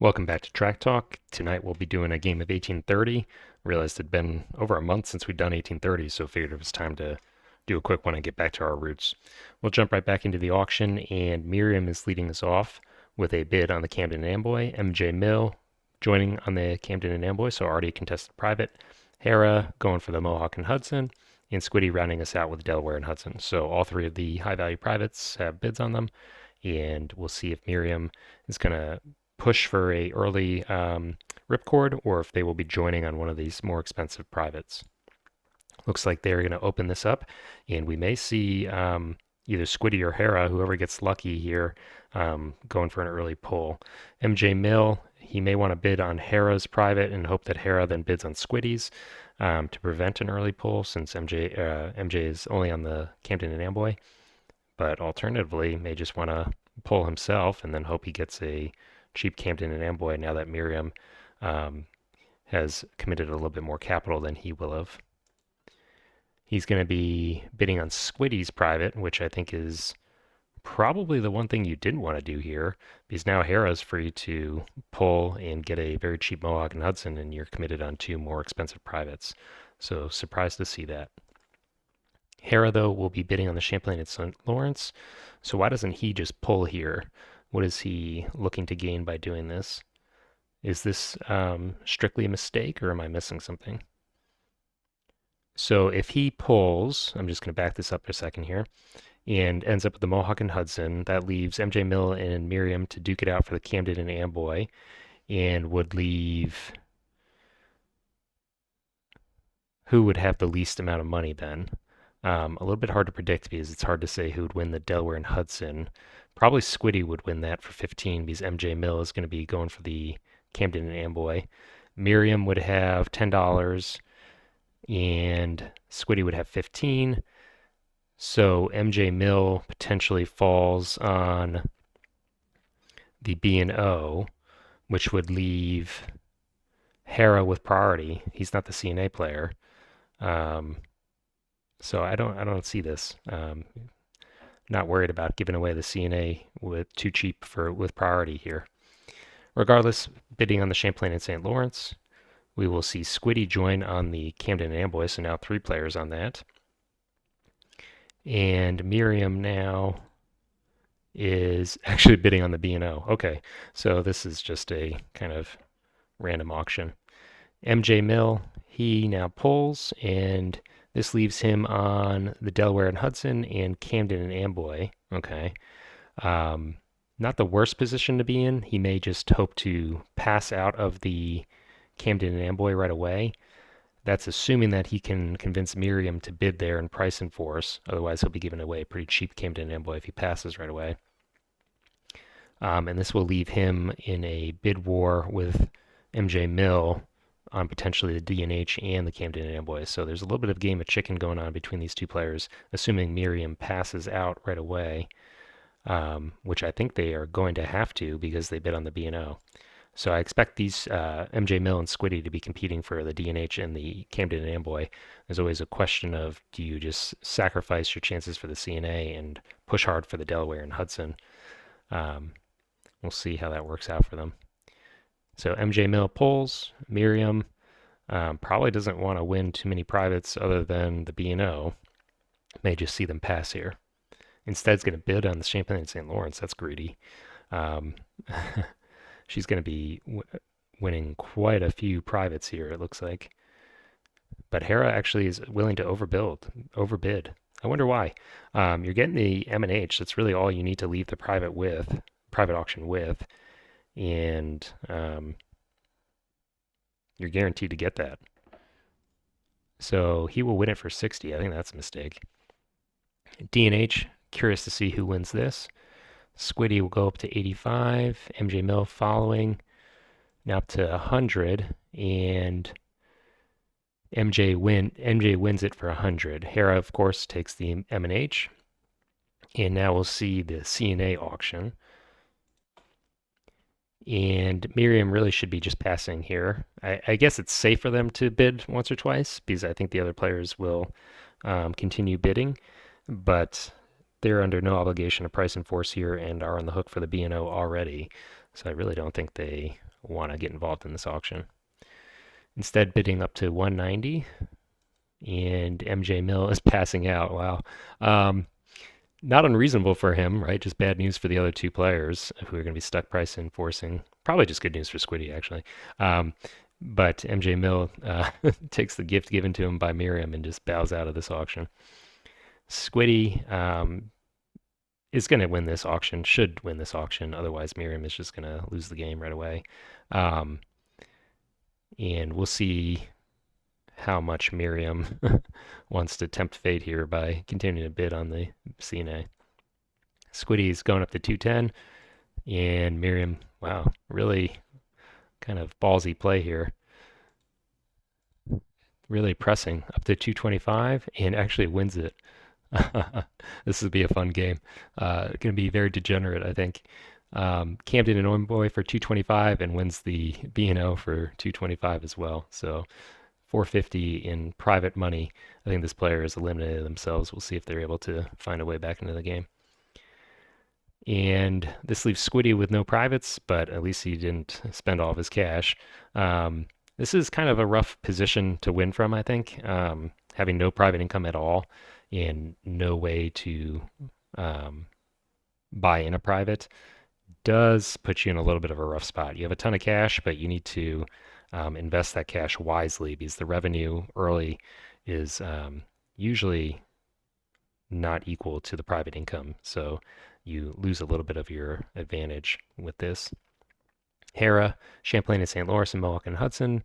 Welcome back to Track Talk. Tonight we'll be doing a game of 1830. Realized it'd been over a month since we'd done 1830, so figured it was time to do a quick one and get back to our roots. We'll jump right back into the auction, and Miriam is leading us off with a bid on the Camden and Amboy. MJ Mill joining on the Camden and Amboy, so already contested private. Hera going for the Mohawk and Hudson, and Squiddy rounding us out with Delaware and Hudson. So all three of the high value privates have bids on them, and we'll see if Miriam is going to push for a early ripcord or if they will be joining on one of these more expensive privates. Looks like they're going to open this up, and we may see either Squiddy or Hera, whoever gets lucky here, going for an early pull. MJ Mill, he may want to bid on Hera's private and hope that Hera then bids on Squiddy's to prevent an early pull, since MJ is only on the Camden and Amboy. But alternatively, may just want to pull himself and then hope he gets a cheap Camden and Amboy now that Miriam um, has committed a little bit more capital than he will have. He's going to be bidding on Squiddy's private, which I think is probably the one thing you didn't want to do here, because now Hera's free to pull and get a very cheap Mohawk and Hudson, and you're committed on two more expensive privates. So surprised to see that. Hera, though, will be bidding on the Champlain and St. Lawrence. So why doesn't he just pull here? What is he looking to gain by doing this? Is this strictly a mistake, or am I missing something? So if he pulls, I'm just going to back this up for a second here, and ends up with the Mohawk and Hudson, that leaves MJ Mill and Miriam to duke it out for the Camden and Amboy, and would leave who would have the least amount of money then? A little bit hard to predict because it's hard to say who would win the Delaware and Hudson. Probably Squiddy would win that for 15 because MJ Mill is going to be going for the Camden and Amboy. Miriam would have $10 and Squiddy would have 15. So MJ Mill potentially falls on the B&O, which would leave Hera with priority. He's not the CNA player. Um, so I don't see this. Not worried about giving away the CNA with too cheap for with priority here. Regardless, bidding on the Champlain and St. Lawrence, we will see Squiddy join on the Camden and Amboy, so now three players on that. And Miriam now is actually bidding on the B&O. Okay, so this is just a kind of random auction. MJ Mill, he now pulls, and this leaves him on the Delaware and Hudson and Camden and Amboy. Okay. Not the worst position to be in. He may just hope to pass out of the Camden and Amboy right away. That's assuming that he can convince Miriam to bid there and price enforce. Otherwise, he'll be giving away a pretty cheap Camden and Amboy if he passes right away. And this will leave him in a bid war with MJ Mill on potentially the D&H and the Camden and Amboy. So there's a little bit of game of chicken going on between these two players, assuming Miriam passes out right away, which I think they are going to have to because they bid on the B&O. So I expect these MJ Mill and Squiddy to be competing for the D&H and the Camden and Amboy. There's always a question of, do you just sacrifice your chances for the CNA and push hard for the Delaware and Hudson? We'll see how that works out for them. So MJ Mill pulls. Miriam probably doesn't want to win too many privates other than the B&O. May just see them pass here. Instead, it's going to bid on the Champlain and St. Lawrence. That's greedy. She's going to be winning quite a few privates here, it looks like. But Hera actually is willing to overbid. I wonder why. You're getting the M&H. That's really all you need to leave the private auction with, and you're guaranteed to get that. So he will win it for 60. I think that's a mistake. D&H, curious to see who wins this. Squiddy will go up to 85. MJ Mill following, now up to 100, and MJ wins it for 100. Hera, of course, takes the M&H, and now we'll see the CNA auction. And Miriam really should be just passing here. I guess it's safe for them to bid once or twice because I think the other players will continue bidding, but they're under no obligation to price enforce here and are on the hook for the B&O already. So I really don't think they want to get involved in this auction. Instead, bidding up to 190, and MJ Mill is passing out. Wow. Um, Not unreasonable for him, right? Just bad news for the other two players who are going to be stuck price enforcing. Probably just good news for Squiddy, actually. Um, but MJ Mill takes the gift given to him by Miriam and just bows out of this auction. Squiddy is going to win this auction, should win this auction. Otherwise, Miriam is just going to lose the game right away. Um, and we'll see how much Miriam wants to tempt fate here by continuing to bid on the CNA. Squiddy's going up to 210, and Miriam, wow, really kind of ballsy play here. Really pressing up to 225 and actually wins it. This would be a fun game. Going to be very degenerate, I think. Camden and Omboy for 225 and wins the B&O for 225 as well. So 450 in private money. I think this player has eliminated themselves. We'll see if they're able to find a way back into the game. And this leaves Squiddy with no privates, but at least he didn't spend all of his cash. This is kind of a rough position to win from, I think. Having no private income at all and no way to buy in a private does put you in a little bit of a rough spot. You have a ton of cash, but you need to invest that cash wisely because the revenue early is usually not equal to the private income. So you lose a little bit of your advantage with this. Hera, Champlain and St. Louis, and Mohawk and Hudson,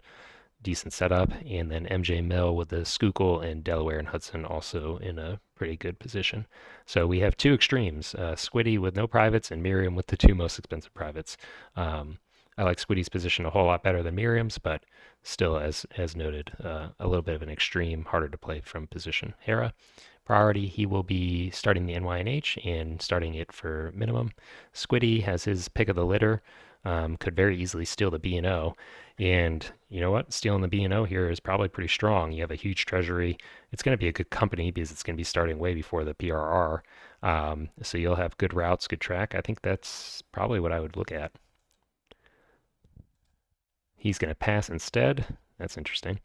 decent setup. And then MJ Mill with the Schuylkill and Delaware and Hudson also in a pretty good position. So we have two extremes, Squiddy with no privates and Miriam with the two most expensive privates. I like Squiddy's position a whole lot better than Miriam's, but still, as noted, a little bit of an extreme, harder to play from position. Hera, priority, he will be starting the NYNH and starting it for minimum. Squiddy has his pick of the litter, could very easily steal the B&O. And you know what? Stealing the B&O here is probably pretty strong. You have a huge treasury. It's going to be a good company because it's going to be starting way before the PRR. So you'll have good routes, good track. I think that's probably what I would look at. He's going to pass instead. That's interesting.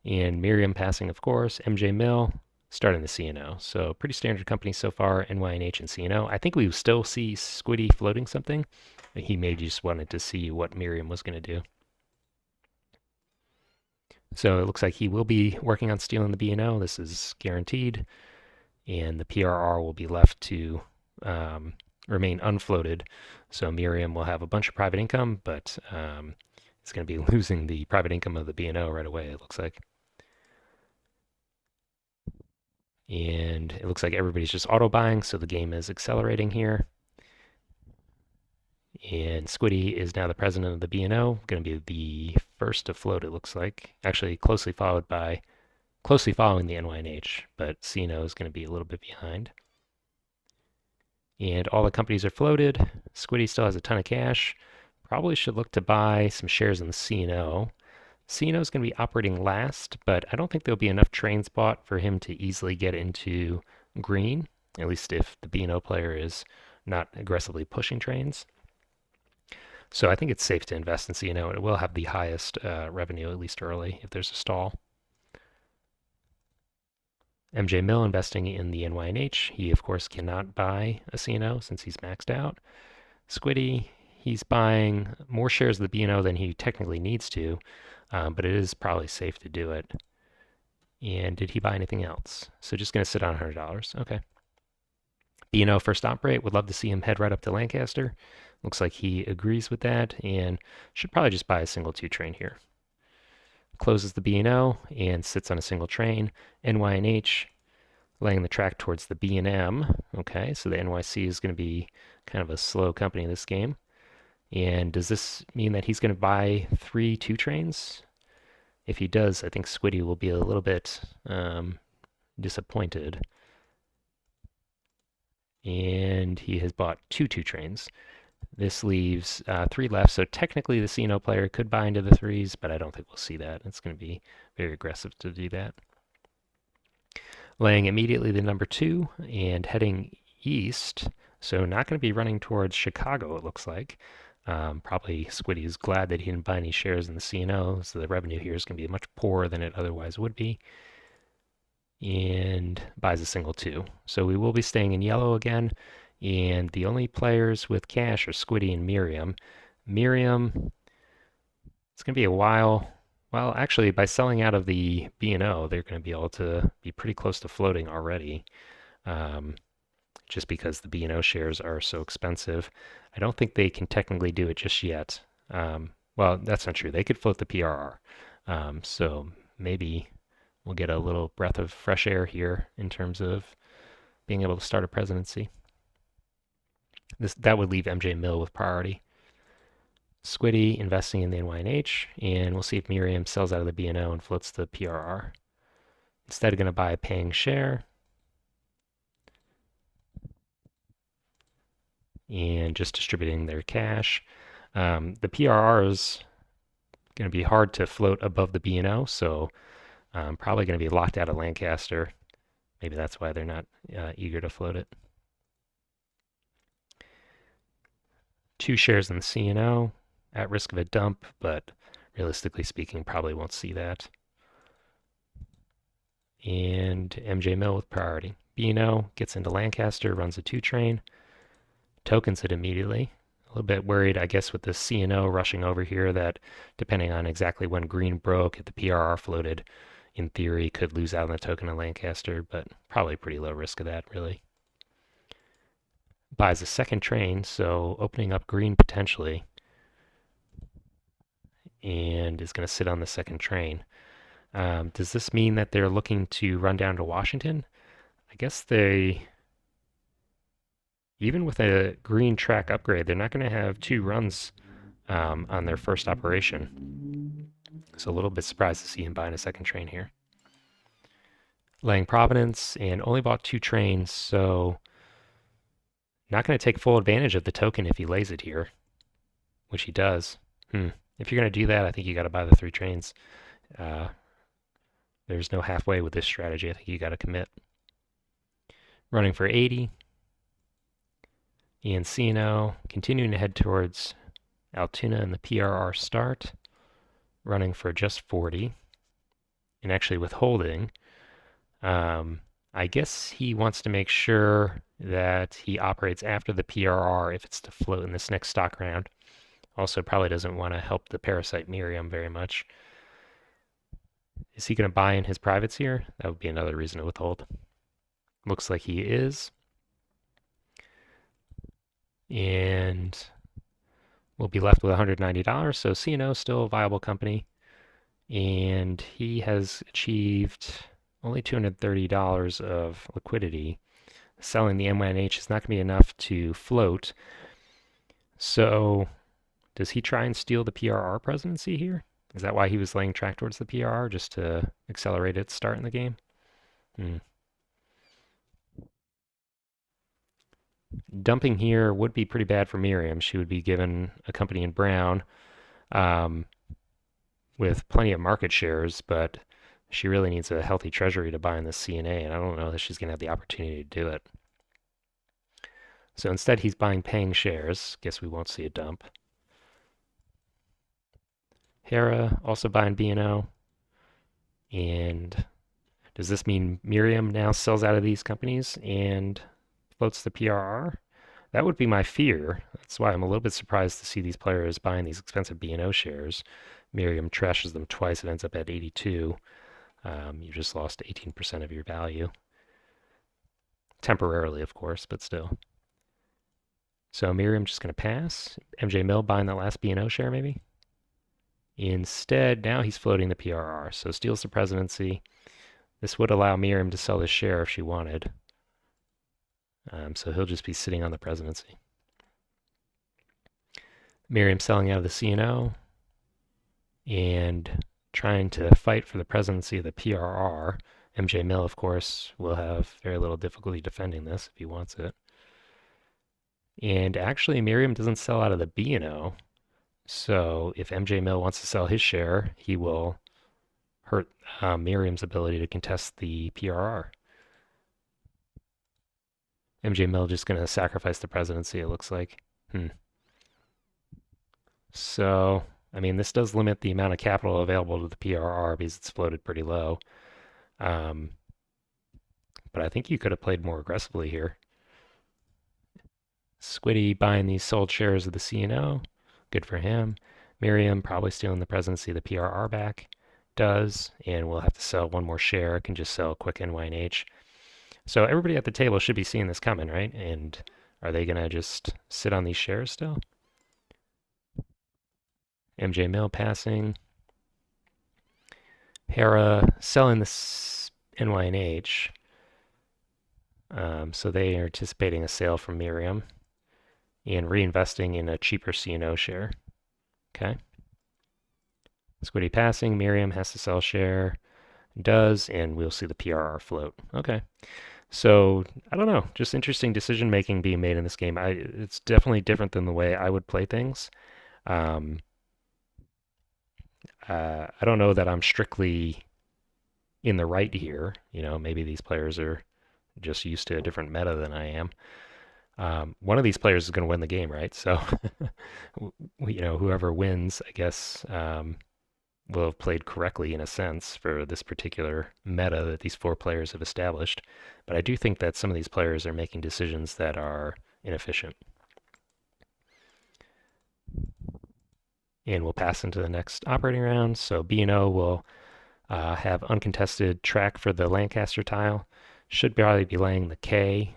And Miriam passing, of course. MJ Mill starting the CNO. So pretty standard companies so far, NYNH and CNO. I think we still see Squiddy floating something. He may just wanted to see what Miriam was going to do. So it looks like he will be working on stealing the B&O. This is guaranteed. And the PRR will be left to remain unfloated. So Miriam will have a bunch of private income, but it's going to be losing the private income of the B&O right away, it looks like. And it looks like everybody's just auto buying, so the game is accelerating here. And Squiddy is now the president of the B&O, going to be the first to float, it looks like. Actually, closely following the NYNH, but CNO is going to be a little bit behind. And all the companies are floated. Squiddy still has a ton of cash. Probably should look to buy some shares in the CNO. CNO is going to be operating last, but I don't think there'll be enough trains bought for him to easily get into green, at least if the B&O player is not aggressively pushing trains. So I think it's safe to invest in CNO, and it will have the highest revenue, at least early, if there's a stall. MJ Mill investing in the NYNH. He, of course, cannot buy a CNO since he's maxed out. Squiddy, he's buying more shares of the B&O than he technically needs to, but it is probably safe to do it. And did he buy anything else? So just going to sit on $100. Okay. B&O first operate. Would love to see him head right up to Lancaster. Looks like he agrees with that and should probably just buy a single 2 train here. Closes the B&O and sits on a single train. NYNH laying the track towards the B&M. Okay, so the NYC is going to be kind of a slow company in this game. And does this mean that he's going to buy 3 2 trains? If he does, I think Squiddy will be a little bit disappointed. And he has bought 2 2 trains. This leaves 3 left, so technically the CNO player could buy into the 3s, but I don't think we'll see that. It's going to be very aggressive to do that. Laying immediately the number 2 and heading east, so not going to be running towards Chicago, it looks like. Probably Squiddy is glad that he didn't buy any shares in the CNO, so the revenue here is going to be much poorer than it otherwise would be. And buys a single 2. So we will be staying in yellow again. And the only players with cash are Squiddy and Miriam. Miriam, it's going to be a while. Well, actually, by selling out of the B&O, they're going to be able to be pretty close to floating already, um, just because the B&O shares are so expensive. I don't think they can technically do it just yet. Well, that's not true. They could float the PRR. So maybe we'll get a little breath of fresh air here in terms of being able to start a presidency. That would leave MJ Mill with priority. Squiddy investing in the NYNH, and we'll see if Miriam sells out of the B&O and floats the PRR. Instead, going to buy a paying share and just distributing their cash. The PRR is going to be hard to float above the B&O, so probably going to be locked out of Lancaster. Maybe that's why they're not eager to float it. 2 shares in the CNO at risk of a dump, but realistically speaking, probably won't see that. And MJ Mill with priority. B&O gets into Lancaster, runs a 2 train, tokens it immediately. A little bit worried, I guess, with the CNO rushing over here that depending on exactly when green broke, if the PRR floated, in theory, could lose out on the token of Lancaster, but probably pretty low risk of that, really. Buys a second train, so opening up green potentially, and is going to sit on the second train. Does this mean that they're looking to run down to Washington? I guess they, even with a green track upgrade, they're not going to have 2 runs on their first operation. So a little bit surprised to see him buying a second train here. Laying Providence and only bought 2 trains, so not going to take full advantage of the token if he lays it here, which he does. If you're going to do that, I think you got to buy the 3 trains. There's no halfway with this strategy. I think you got to commit. Running for 80. And CNO continuing to head towards Altoona and the PRR start. Running for just 40. And actually withholding. I guess he wants to make sure that he operates after the PRR if it's to float in this next stock round. Also probably doesn't want to help the parasite Miriam very much. Is he going to buy in his privates here? That would be another reason to withhold. Looks like he is. And we'll be left with $190. So CNO is still a viable company. And he has achieved only $230 of liquidity. Selling the MYNH is not going to be enough to float. So does he try and steal the PRR presidency here? Is that why he was laying track towards the PRR, just to accelerate its start in the game? Dumping here would be pretty bad for Miriam. She would be given a company in brown with plenty of market shares, but she really needs a healthy treasury to buy in this CNA, and I don't know that she's going to have the opportunity to do it. So instead, he's buying paying shares. Guess we won't see a dump. Hera also buying B&O. And does this mean Miriam now sells out of these companies and floats the PRR? That would be my fear. That's why I'm a little bit surprised to see these players buying these expensive B&O shares. Miriam trashes them twice. It ends up at 82. You just lost 18% of your value. Temporarily, of course, but still. So Miriam just going to pass. MJ Mill buying that last B&O share, maybe? Instead, now he's floating the PRR, so steals the presidency. This would allow Miriam to sell his share if she wanted. So he'll just be sitting on the presidency. Miriam selling out of the CNO and trying to fight for the presidency of the PRR. MJ Mill, of course, will have very little difficulty defending this if he wants it. And actually, Miriam doesn't sell out of the B&O. So if MJ Mill wants to sell his share, he will hurt Miriam's ability to contest the PRR. MJ Mill just going to sacrifice the presidency, it looks like. So, I mean, this does limit the amount of capital available to the PRR because it's floated pretty low. Um, but I think you could have played more aggressively here. Squiddy buying these sold shares of the CNO. Good for him. Miriam probably stealing the presidency of the PRR back. Does, and we'll have to sell one more share. Can just sell quick NYNH. So everybody at the table should be seeing this coming, right? And are they going to just sit on these shares still? MJ Mill passing. Hera selling the NYNH. So they are anticipating a sale from Miriam and reinvesting in a cheaper CNO share. Okay. Squiddy passing. Miriam has to sell share. Does, and we'll see the PRR float. Okay. So I don't know. Just interesting decision making being made in this game. It's definitely different than the way I would play things. Um, I don't know that I'm strictly in the right here. Maybe these players are just used to a different meta than I am. One of these players is going to win the game, right? So, whoever wins, I guess, will have played correctly in a sense for this particular meta that these four players have established. But I do think that some of these players are making decisions that are inefficient. And we'll pass into the next operating round. So B&O will have uncontested track for the Lancaster tile. Should probably be laying the K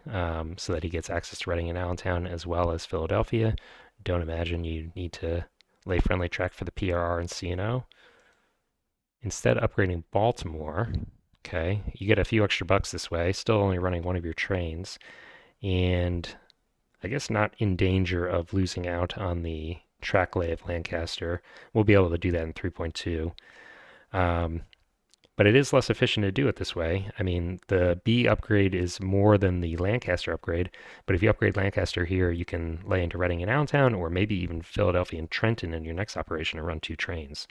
so that he gets access to Reading and Allentown as well as Philadelphia. Don't imagine you need to lay friendly track for the PRR and CNO. Instead, upgrading Baltimore. Okay, you get a few extra bucks this way, still only running one of your trains, and I guess not in danger of losing out on the track lay of Lancaster. We'll be able to do that in 3.2. But it is less efficient to do it this way. I mean, the B upgrade is more than the Lancaster upgrade, but if you upgrade Lancaster here, you can lay into Reading and Allentown, or maybe even Philadelphia and Trenton in your next operation and run two trains.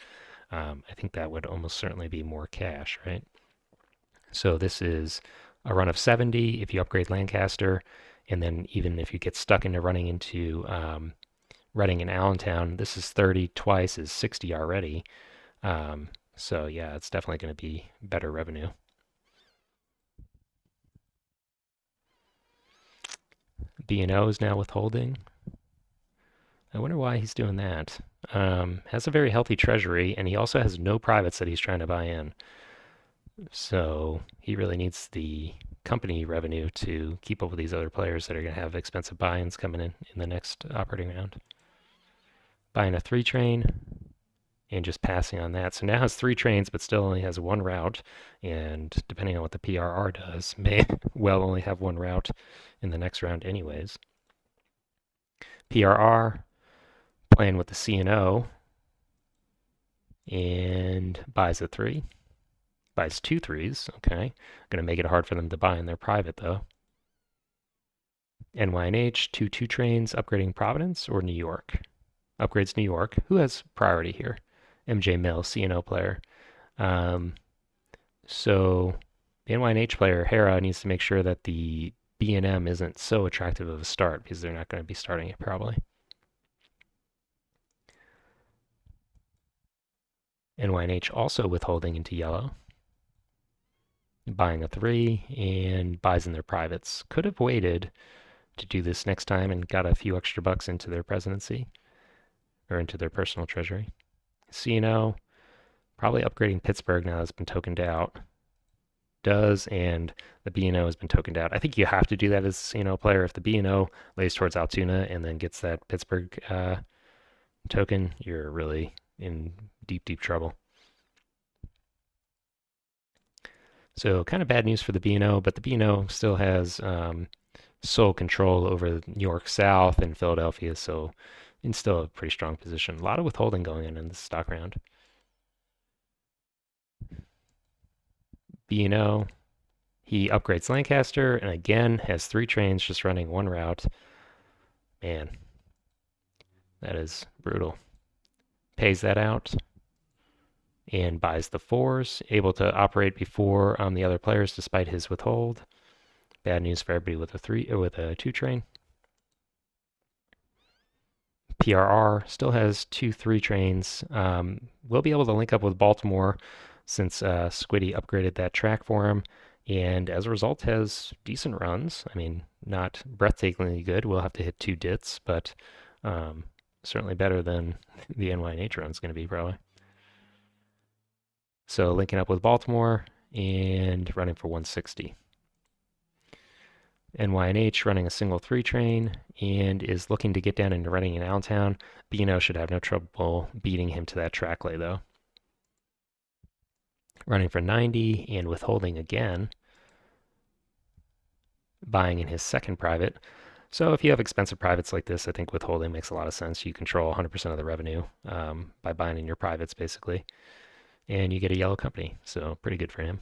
I think that would almost certainly be more cash, right? So this is a run of 70 if you upgrade Lancaster, and then even if you get stuck into running into Reading and Allentown, this is 30 twice is 60 already. So yeah, it's definitely going to be better revenue. B&O is now withholding. I wonder why he's doing that. Has a very healthy treasury, and he also has no privates that he's trying to buy in. So he really needs the company revenue to keep up with these other players that are going to have expensive buy-ins coming in the next operating round. Buying a 3 train and just passing on that. So now has 3 trains, but still only has 1 route. And depending on what the PRR does, may well only have 1 route in the next round anyways. PRR playing with the CNO and buys a 3. Buys 2 3s. Okay. Going to make it hard for them to buy in their private though. NYNH, 2 2 trains, upgrading Providence or New York? Upgrades New York. Who has priority here? MJ Mill, CNO player. So the NYNH player, Hera, needs to make sure that the B&M isn't so attractive of a start because they're not going to be starting it probably. NYNH also withholding into yellow. Buying a 3 and buys in their privates. Could have waited to do this next time and got a few extra bucks into their presidency or into their personal treasury. CNO, probably upgrading Pittsburgh now that's been tokened out. Does, and the B&O has been tokened out. I think you have to do that as a CNO player. If the B&O lays towards Altoona and then gets that Pittsburgh token, you're really in deep, deep trouble. So kind of bad news for the B&O, but the B&O still has sole control over New York South and Philadelphia, so in still a pretty strong position. A lot of withholding going on in this stock round. B&O, he upgrades Lancaster and again has 3 trains just running 1 route. Man, that is brutal. Pays that out and buys the 4s, able to operate before the other players despite his withhold. Bad news for everybody with a 2 train. PRR, still has 2-3 trains. We'll be able to link up with Baltimore since Squiddy upgraded that track for him, and as a result has decent runs. I mean, not breathtakingly good. We'll have to hit 2 dits, but um, certainly better than the NYNH run's going to be probably. So linking up with Baltimore and running for 160. NYNH running a single 3 train and is looking to get down into Reading and Allentown. Bino should have no trouble beating him to that track lay though. Running for 90 and withholding again. Buying in his second private. So if you have expensive privates like this, I think withholding makes a lot of sense. You control 100% of the revenue by buying in your privates basically. And you get a yellow company, so pretty good for him.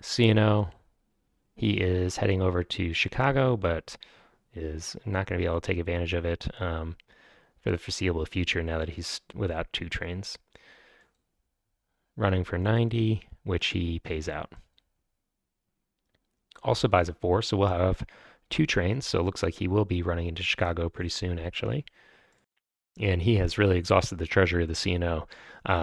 CNO, he is heading over to Chicago, but is not going to be able to take advantage of it for the foreseeable future now that he's without 2 trains. Running for 90, which he pays out. Also buys a 4, so we'll have 2 trains, so it looks like he will be running into Chicago pretty soon actually. And he has really exhausted the treasury of the CNO.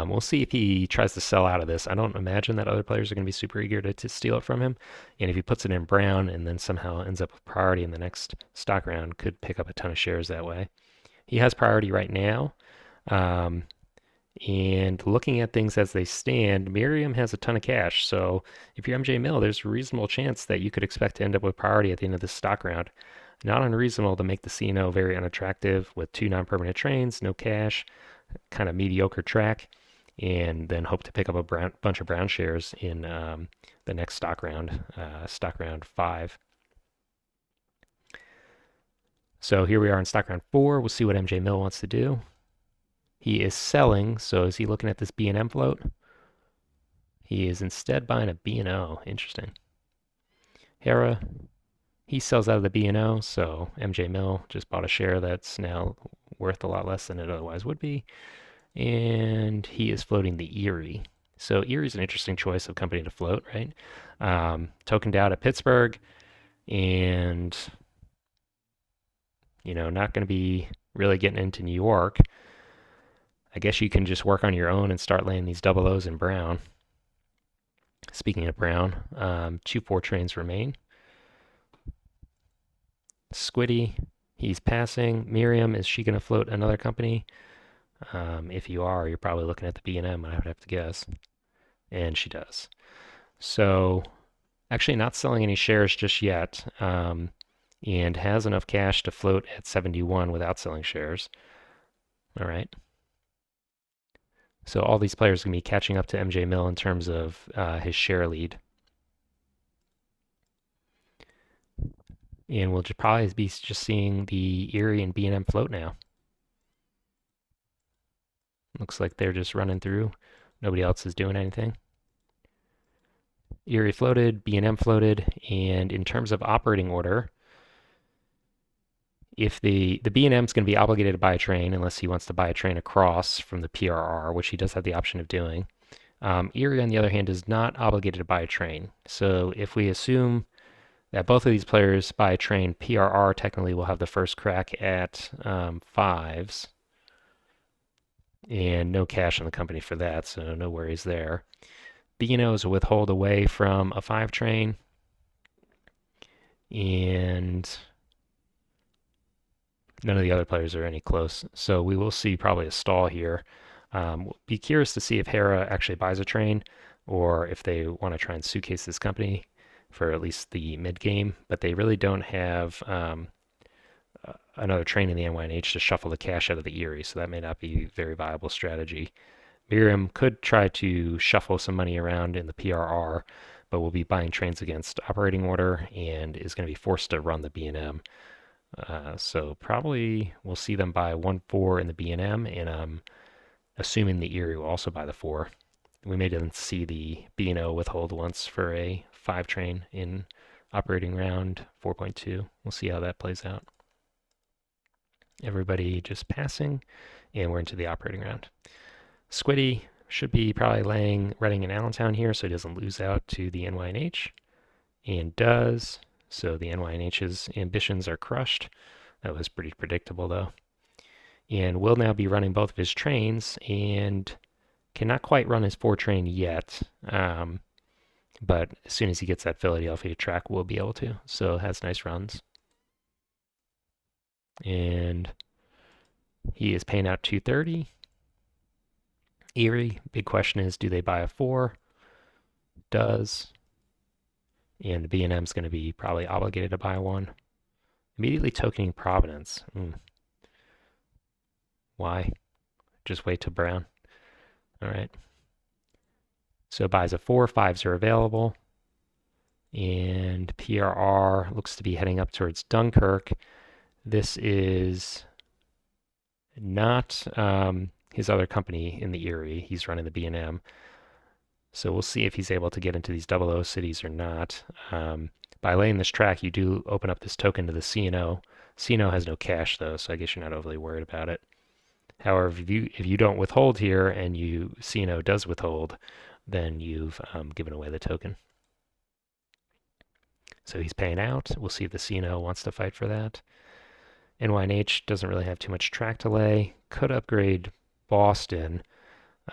We'll see if he tries to sell out of this. I don't imagine that other players are going to be super eager to steal it from him. And if he puts it in brown and then somehow ends up with priority in the next stock round, could pick up a ton of shares that way. He has priority right now. And looking at things as they stand, Miriam has a ton of cash. So if you're MJ Mill, there's a reasonable chance that you could expect to end up with priority at the end of this stock round. Not unreasonable to make the CNO very unattractive with 2 non-permanent trains, no cash, kind of mediocre track, and then hope to pick up a bunch of brown shares in the next stock round 5. So here we are in stock round 4. We'll see what MJ Mill wants to do. He is selling, so is he looking at this B&M float? He is instead buying a B&O. Interesting. Hera, he sells out of the B&O, so MJ Mill just bought a share that's now worth a lot less than it otherwise would be. And he is floating the Erie. So Erie's an interesting choice of company to float, right? Tokened out at Pittsburgh, and not going to be really getting into New York. I guess you can just work on your own and start laying these double O's in brown. Speaking of brown, 2-4 trains remain. Squiddy, he's passing. Miriam, is she going to float another company? If you are, you're probably looking at the B&M, I would have to guess. And she does. So actually not selling any shares just yet, and has enough cash to float at 71 without selling shares. All right. So all these players are going to be catching up to MJ Mill in terms of his share lead. And we'll probably be just seeing the Erie and B&M float now. Looks like they're just running through. Nobody else is doing anything. Erie floated, B&M floated, and in terms of operating order, if the B&M is going to be obligated to buy a train unless he wants to buy a train across from the PRR, which he does have the option of doing. Erie, on the other hand, is not obligated to buy a train. So if we assume that both of these players buy a train, PRR technically will have the first crack at 5s. And no cash in the company for that, so no worries there. B&O is a withhold away from a 5 train. And none of the other players are any close. So we will see probably a stall here. We'll be curious to see if Hera actually buys a train or if they want to try and suitcase this company for at least the mid game, but they really don't have another train in the NYNH to shuffle the cash out of the Erie, so that may not be a very viable strategy. Miriam could try to shuffle some money around in the PRR, but will be buying trains against operating order and is going to be forced to run the B&M. So probably we'll see them buy 1-4 in the B&M, and I'm assuming the Erie will also buy the 4. We may then see the B&O withhold once for a 5 train in operating round 4.2. We'll see how that plays out. Everybody just passing, and we're into the operating round. Squiddy should be probably laying Reading and Allentown here so he doesn't lose out to the NYNH, and does. So the NYNH's ambitions are crushed. That was pretty predictable, though. And will now be running both of his trains and cannot quite run his 4 train yet. But as soon as he gets that Philadelphia track, we'll be able to. So it has nice runs. And he is paying out 230. Erie, big question is, do they buy a 4? Does. And the B&M is going to be probably obligated to buy one. Immediately tokening Providence. Why? Just wait till Brown. All right. So it buys a 4. 5s are available. And PRR looks to be heading up towards Dunkirk. This is not his other company in the Erie. He's running the B&M. So we'll see if he's able to get into these 00 cities or not. By laying this track, you do open up this token to the C&O. C&O has no cash, though, so I guess you're not overly worried about it. However, if you don't withhold here and C&O does withhold, then you've given away the token. So he's paying out. We'll see if the C&O wants to fight for that. NYNH doesn't really have too much track to lay. Could upgrade Boston,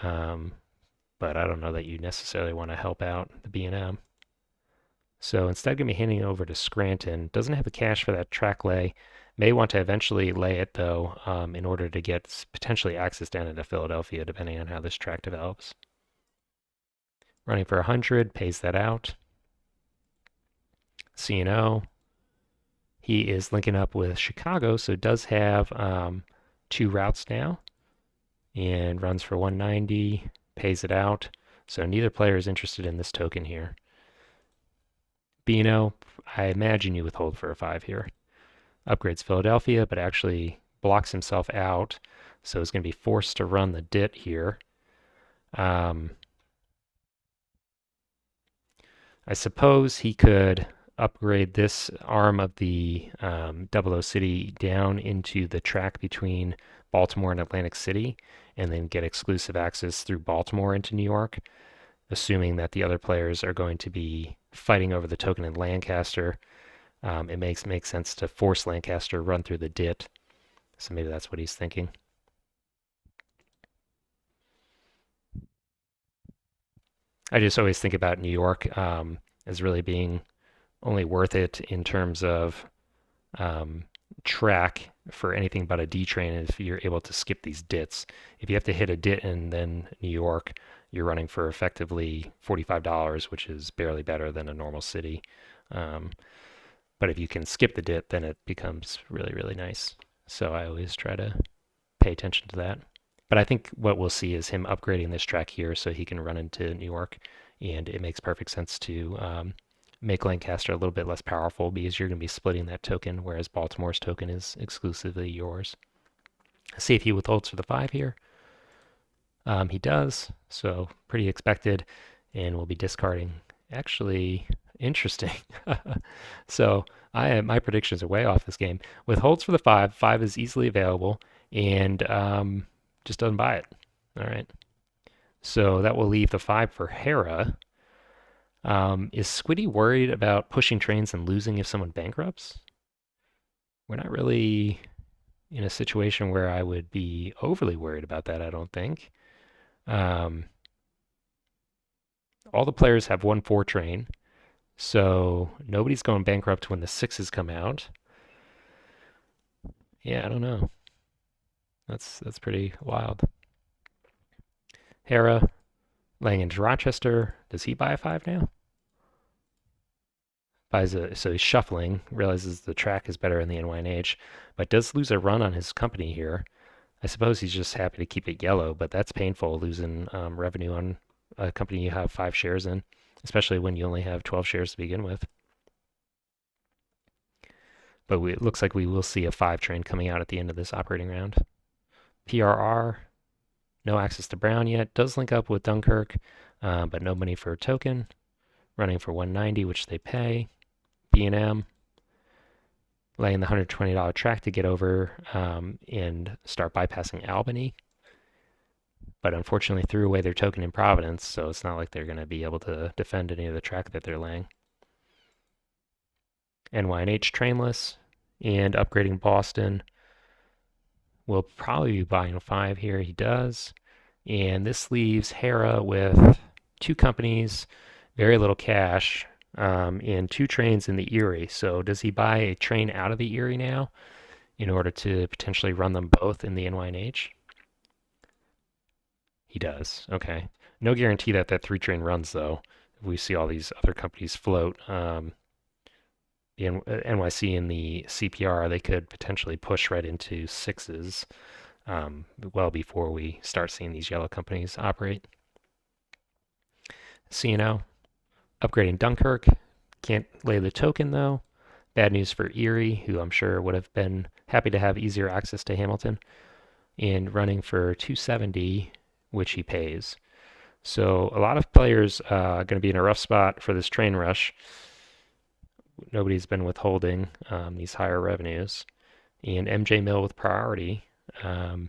but I don't know that you necessarily want to help out the B&M. So instead, going to be handing it over to Scranton. Doesn't have the cash for that track lay. May want to eventually lay it, though, in order to get potentially access down into Philadelphia, depending on how this track develops. Running for 100, pays that out. C&O. He is linking up with Chicago, so does have 2 routes now. And runs for 190, pays it out. So neither player is interested in this token here. B&O, I imagine you withhold for a 5 here. Upgrades Philadelphia, but actually blocks himself out. So he's going to be forced to run the DIT here. I suppose he could upgrade this arm of the 00 City down into the track between Baltimore and Atlantic City, and then get exclusive access through Baltimore into New York, assuming that the other players are going to be fighting over the token in Lancaster. It makes sense to force Lancaster run through the DIT. So maybe that's what he's thinking. I just always think about New York as really being only worth it in terms of track for anything but a D train if you're able to skip these DITs. If you have to hit a DIT and then New York, you're running for effectively $45, which is barely better than a normal city. But if you can skip the DIT, then it becomes really, really nice. So I always try to pay attention to that. But I think what we'll see is him upgrading this track here so he can run into New York. And it makes perfect sense to make Lancaster a little bit less powerful because you're going to be splitting that token, whereas Baltimore's token is exclusively yours. Let's see if he withholds for the 5 here. He does, so pretty expected, and we'll be discarding. Actually, interesting. So my predictions are way off this game. Withholds for the 5. 5 is easily available, and just doesn't buy it. All right. So that will leave the 5 for Hera. Is Squiddy worried about pushing trains and losing if someone bankrupts? We're not really in a situation where I would be overly worried about that, I don't think. All the players have 1 4 train, so nobody's going bankrupt when the 6s come out. Yeah, I don't know. That's pretty wild. Hera, laying into Rochester. Does he buy a 5 now? So he's shuffling, realizes the track is better in the NYNH, but does lose a run on his company here. I suppose he's just happy to keep it yellow, but that's painful, losing revenue on a company you have 5 shares in, especially when you only have 12 shares to begin with. But it looks like we will see a 5 train coming out at the end of this operating round. PRR, no access to Brown yet. Does link up with Dunkirk, but no money for a token. Running for 190, which they pay. B&M, laying the $120 track to get over and start bypassing Albany. But unfortunately threw away their token in Providence, so it's not like they're going to be able to defend any of the track that they're laying. NYNH trainless, and upgrading Boston. We'll probably be buying a 5 here. He does. And this leaves Hera with two companies, very little cash, and two trains in the Erie. So does he buy a train out of the Erie now in order to potentially run them both in the NYNH? He does. Okay. No guarantee that that three train runs though. If we see all these other companies float, the NYC and the CPR, they could potentially push right into sixes well before we start seeing these yellow companies operate. CNO, upgrading Dunkirk. Can't lay the token though. Bad news for Erie, who I'm sure would have been happy to have easier access to Hamilton, and running for 270, which he pays. So a lot of players are going to be in a rough spot for this train rush. Nobody's been withholding these higher revenues. And MJ Mill with priority. Um,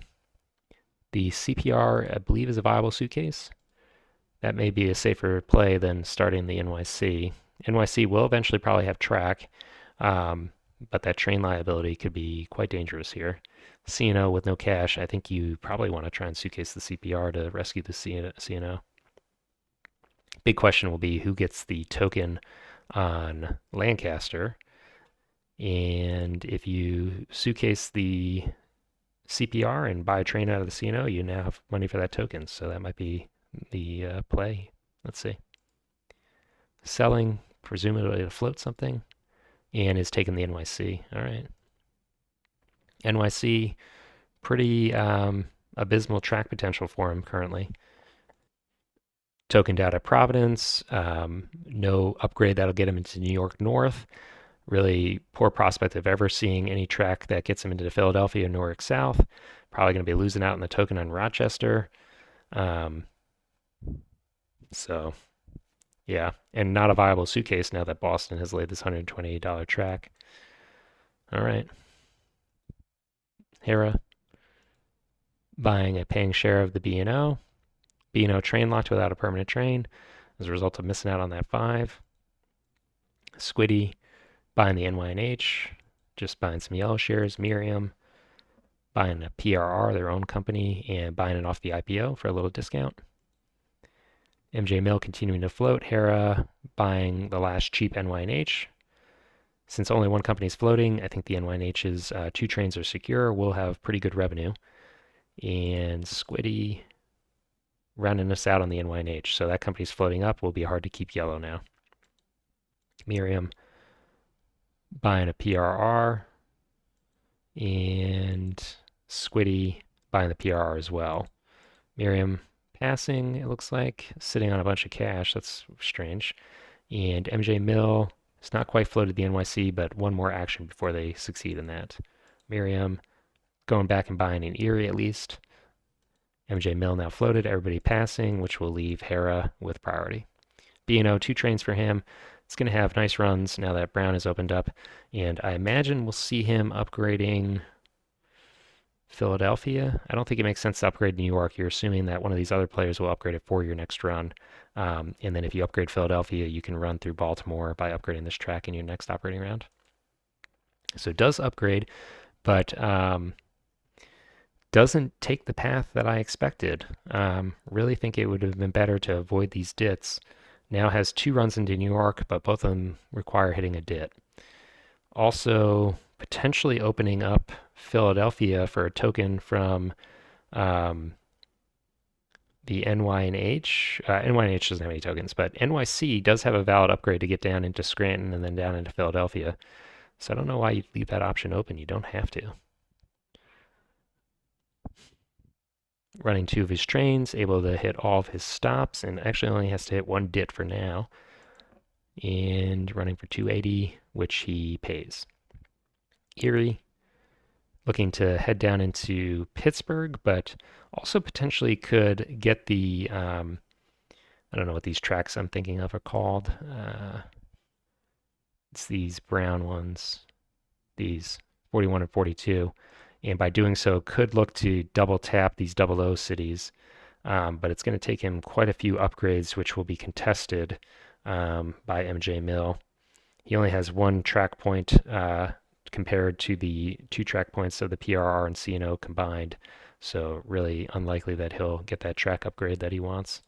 the CPR, I believe, is a viable suitcase. That may be a safer play than starting the NYC. NYC will eventually probably have track, um, but that train liability could be quite dangerous here. CNO with no cash, I think you probably want to try and suitcase the CPR to rescue the CNO. Big question will be who gets the token on Lancaster. And if you suitcase the CPR and buy a train out of the CNO, you now have money for that token. So that might be the play. Let's see. Selling, presumably to float something, and is taking the NYC. All right. NYC, pretty abysmal track potential for him currently. Tokened out at Providence, no upgrade that'll get him into New York North. Really poor prospect of ever seeing any track that gets him into Philadelphia and Newark South. Probably going to be losing out on the token on Rochester. Um, so, yeah, and not a viable suitcase now that Boston has laid this $128 track. All right. Hera buying a paying share of the B&O. B&O train locked without a permanent train as a result of missing out on that 5. Squiddy buying the NYNH, just buying some yellow shares. Miriam buying a PRR, their own company, and buying it off the IPO for a little discount. MJ Mill continuing to float. Hera buying the last cheap NYNH. Since only one company is floating, I think the NYNH's two trains are secure. We'll have pretty good revenue. And Squiddy rounding us out on the NYNH. So that company's floating up. Will be hard to keep yellow now. Miriam buying a PRR. And Squiddy buying the PRR as well. Miriam passing, it looks like, sitting on a bunch of cash. That's strange. And MJ Mill is not quite floated the NYC, but one more action before they succeed in that. Miriam going back and buying an Erie at least. MJ Mill now floated, everybody passing, which will leave Hera with priority. B&O, two trains for him. It's going to have nice runs now that Brown has opened up. And I imagine we'll see him upgrading Philadelphia. I don't think it makes sense to upgrade New York. You're assuming that one of these other players will upgrade it for your next run. And then if you upgrade Philadelphia, you can run through Baltimore by upgrading this track in your next operating round. So it does upgrade, but doesn't take the path that I expected. Really think it would have been better to avoid these dits. Now has two runs into New York, but both of them require hitting a dit. Also, potentially opening up Philadelphia for a token from the NYNH. NYNH doesn't have any tokens, but NYC does have a valid upgrade to get down into Scranton and then down into Philadelphia. So I don't know why you'd leave that option open. You don't have to. Running two of his trains, able to hit all of his stops, and actually only has to hit one dit for now. And running for 280, which he pays. Erie, looking to head down into Pittsburgh, but also potentially could get the, I don't know what these tracks I'm thinking of are called. It's these brown ones, these 41 and 42. And by doing so, could look to double tap these double O cities. But it's going to take him quite a few upgrades, which will be contested by MJ Mill. He only has one track point compared to the 2 track points of the PRR and CNO combined. So really unlikely that he'll get that track upgrade that he wants.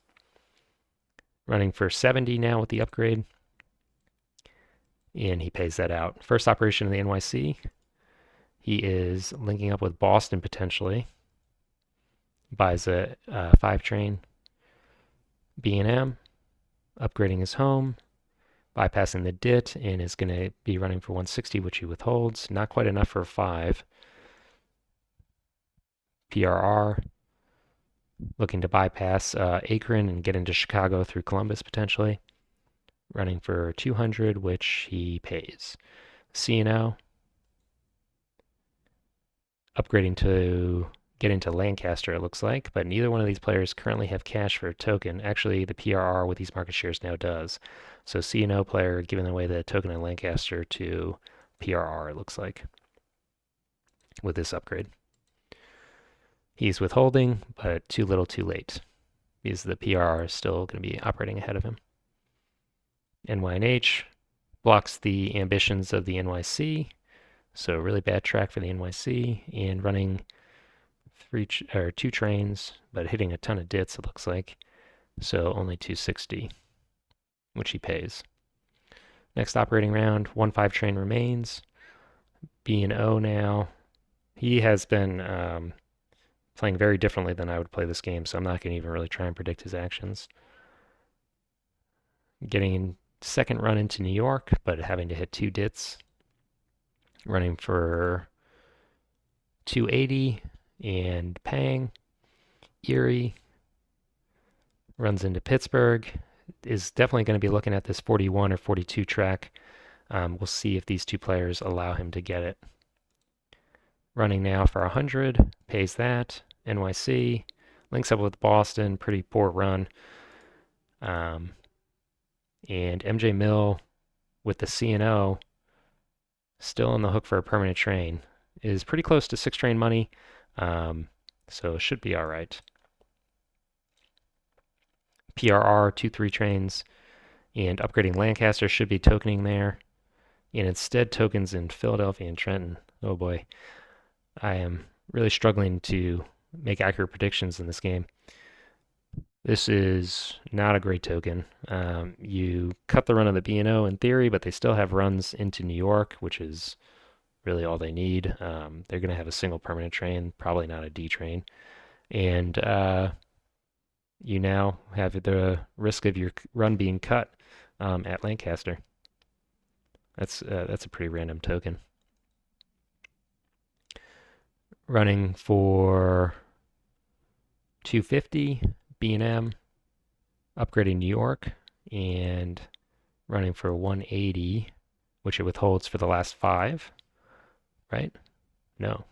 Running for 70 now with the upgrade, and he pays that out. First operation in the NYC, he is linking up with Boston potentially. Buys a 5 train B&M, upgrading his home, bypassing the DIT, and is going to be running for 160, which he withholds. Not quite enough for a 5. PRR, looking to bypass Akron and get into Chicago through Columbus potentially. Running for 200, which he pays. CNO, upgrading to get into Lancaster, it looks like, but neither one of these players currently have cash for a token. Actually, the PRR with these market shares now does. So CNO player giving away the token in Lancaster to PRR, it looks like, with this upgrade. He's withholding, but too little too late, because the PRR is still going to be operating ahead of him. NYNH blocks the ambitions of the NYC, so really bad track for the NYC, and running 2 trains, but hitting a ton of dits, it looks like. So only 260, which he pays. Next operating round, 1 5 train remains. B&O now. He has been playing very differently than I would play this game, so I'm not going to even really try and predict his actions. Getting second run into New York, but having to hit 2 dits. Running for 280 and paying. Erie runs into Pittsburgh. Is definitely going to be looking at this 41 or 42 track. We'll see if these 2 players allow him to get it. Running now for 100, pays that. NYC links up with Boston, pretty poor run. And MJ Mill with the CNO, still on the hook for a permanent train, is pretty close to 6 train money, so it should be all right. PRR, 2 3 trains, and upgrading Lancaster should be tokening there, and instead tokens in Philadelphia and Trenton. Oh boy, I am really struggling to make accurate predictions in this game. This is not a great token. You cut the run of the B&O in theory, but they still have runs into New York, which is really all they need. They're going to have a single permanent train, probably not a D train. And you now have the risk of your run being cut at Lancaster. That's a pretty random token. Running for 250, B&M, upgrading New York, and running for 180, which it withholds for the last 5, right? No.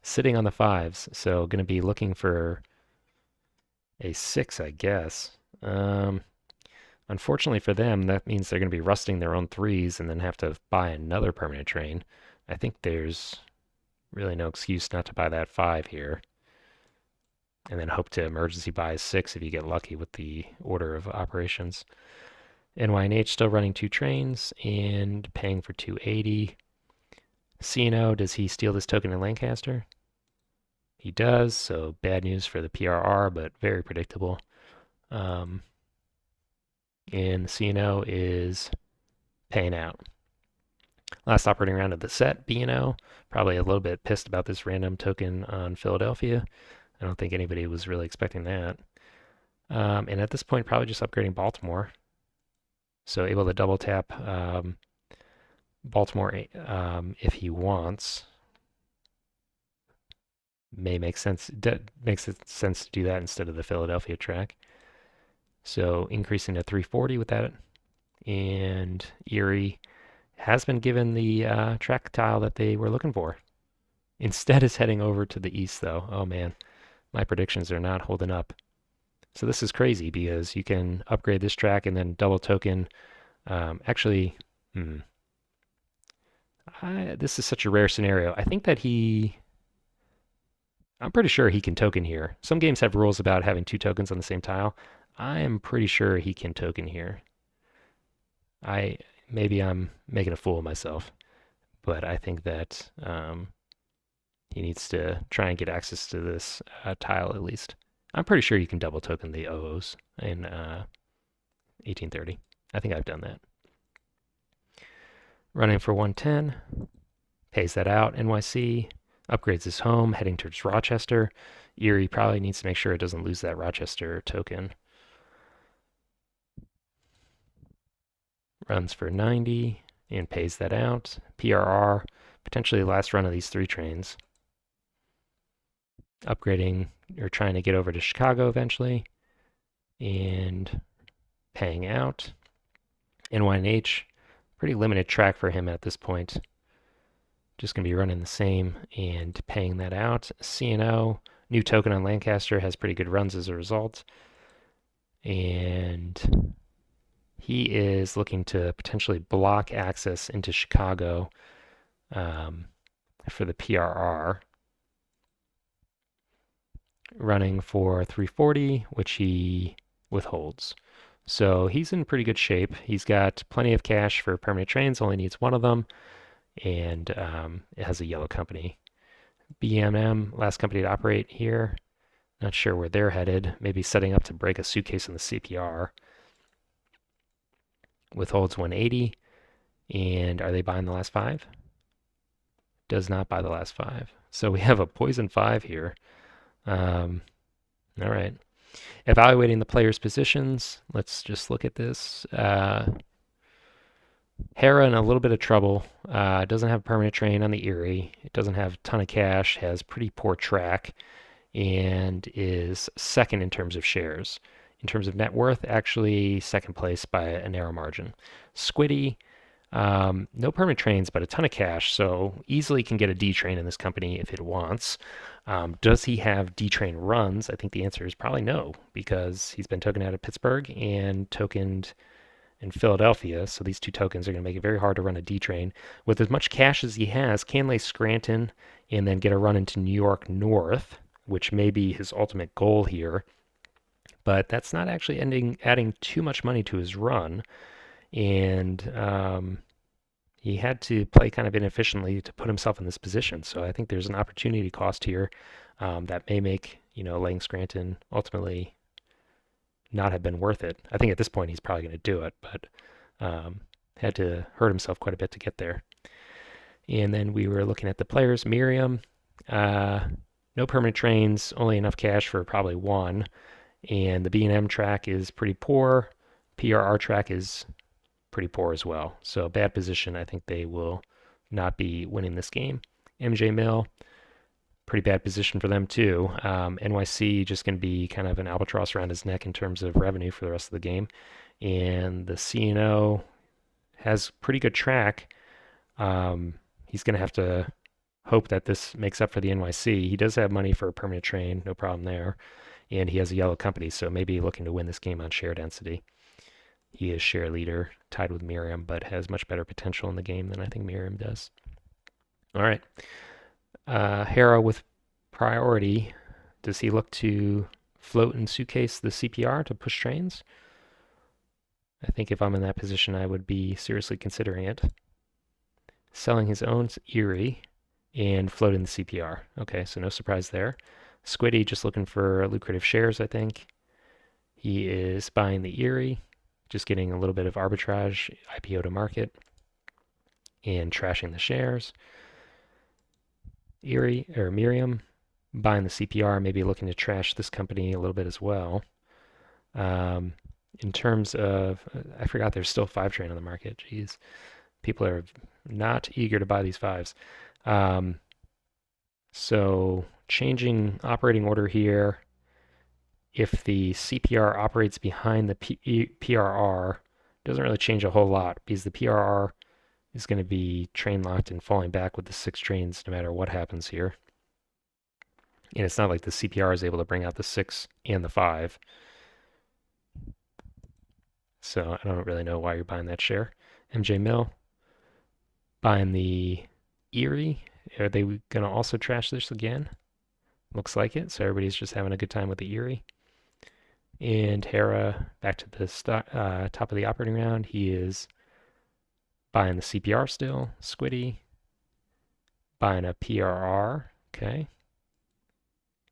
Sitting on the 5s, so going to be looking for a 6, I guess. Unfortunately for them, that means they're going to be rusting their own 3s and then have to buy another permanent train. I think there's really no excuse not to buy that 5 here. And then hope to emergency buy a 6 if you get lucky with the order of operations. NYNH still running 2 trains and paying for 280. CNO, does he steal this token in Lancaster? He does, so bad news for the PRR, but very predictable. And the CNO is paying out. Last operating round of the set, B&O, probably a little bit pissed about this random token on Philadelphia. I don't think anybody was really expecting that. And at this point, probably just upgrading Baltimore. So able to double tap Baltimore if he wants. May make sense. Makes it sense to do that instead of the Philadelphia track. So increasing to 340 with that. And Erie has been given the track tile that they were looking for. Instead is heading over to the east though. Oh man, my predictions are not holding up. So this is crazy because you can upgrade this track and then double token. Actually, this is such a rare scenario. I think that I'm pretty sure he can token here. Some games have rules about having 2 tokens on the same tile. I am pretty sure he can token here. Maybe I'm making a fool of myself, but I think that he needs to try and get access to this tile at least. I'm pretty sure you can double token the OOs in 1830. I think I've done that. Running for 110, pays that out. NYC upgrades his home, heading towards Rochester. Erie probably needs to make sure it doesn't lose that Rochester token. Runs for 90 and pays that out. PRR, potentially the last run of these 3 trains. Upgrading or trying to get over to Chicago eventually and paying out. NYH, pretty limited track for him at this point. Just going to be running the same and paying that out. CNO, new token on Lancaster, has pretty good runs as a result. And he is looking to potentially block access into Chicago for the PRR. Running for 340, which he withholds. So he's in pretty good shape. He's got plenty of cash for permanent trains, only needs one of them, and it has a yellow company. BMM, last company to operate here. Not sure where they're headed. Maybe setting up to break a suitcase in the CPR. Withholds 180. And are they buying the last 5? Does not buy the last 5. So we have a poison 5 here. All right. Evaluating the players' positions. Let's just look at this. Hera in a little bit of trouble. Doesn't have a permanent train on the Erie. It doesn't have a ton of cash. Has pretty poor track, and is second in terms of shares. In terms of net worth, actually second place by a narrow margin. Squiddy, no permanent trains, but a ton of cash, so easily can get a D train in this company if it wants. Does he have D train runs? I think the answer is probably no, because he's been tokened out of Pittsburgh and tokened in Philadelphia, so these 2 tokens are going to make it very hard to run a D train. With as much cash as he has, can lay Scranton and then get a run into New York North, which may be his ultimate goal here. But that's not actually adding too much money to his run, and he had to play kind of inefficiently to put himself in this position. So I think there's an opportunity cost here that may make laying Scranton ultimately not have been worth it. I think at this point he's probably going to do it, but had to hurt himself quite a bit to get there. And then we were looking at the players. Miriam, no permanent trains, only enough cash for probably 1. And the B&M track is pretty poor. PRR track is pretty poor as well. So bad position. I think they will not be winning this game. MJ Mill, pretty bad position for them too. NYC just going to be kind of an albatross around his neck in terms of revenue for the rest of the game. And the CNO has pretty good track. He's going to have to hope that this makes up for the NYC. He does have money for a permanent train, no problem there. And he has a yellow company, so maybe looking to win this game on share density. He is share leader, tied with Miriam, but has much better potential in the game than I think Miriam does. All right. Hera with priority. Does he look to float and suitcase the CPR to push trains? I think if I'm in that position, I would be seriously considering it. Selling his own Erie and floating the CPR. Okay, so no surprise there. Squiddy just looking for lucrative shares, I think. He is buying the Erie, just getting a little bit of arbitrage, IPO to market, and trashing the shares. Erie or Miriam buying the CPR, maybe looking to trash this company a little bit as well. In terms of, I forgot there's still 5 train on the market. Jeez, people are not eager to buy these 5s. So changing operating order here. If the CPR operates behind the PRR, doesn't really change a whole lot because the PRR is going to be train locked and falling back with the 6 trains no matter what happens here. And it's not like the CPR is able to bring out the 6 and the 5. So I don't really know why you're buying that share. MJ Mill buying the Erie. Are they going to also trash this again? Looks like it. So everybody's just having a good time with the Erie. And Hera back to the top of the operating round. He is buying the CPR still. Squiddy buying a PRR, okay,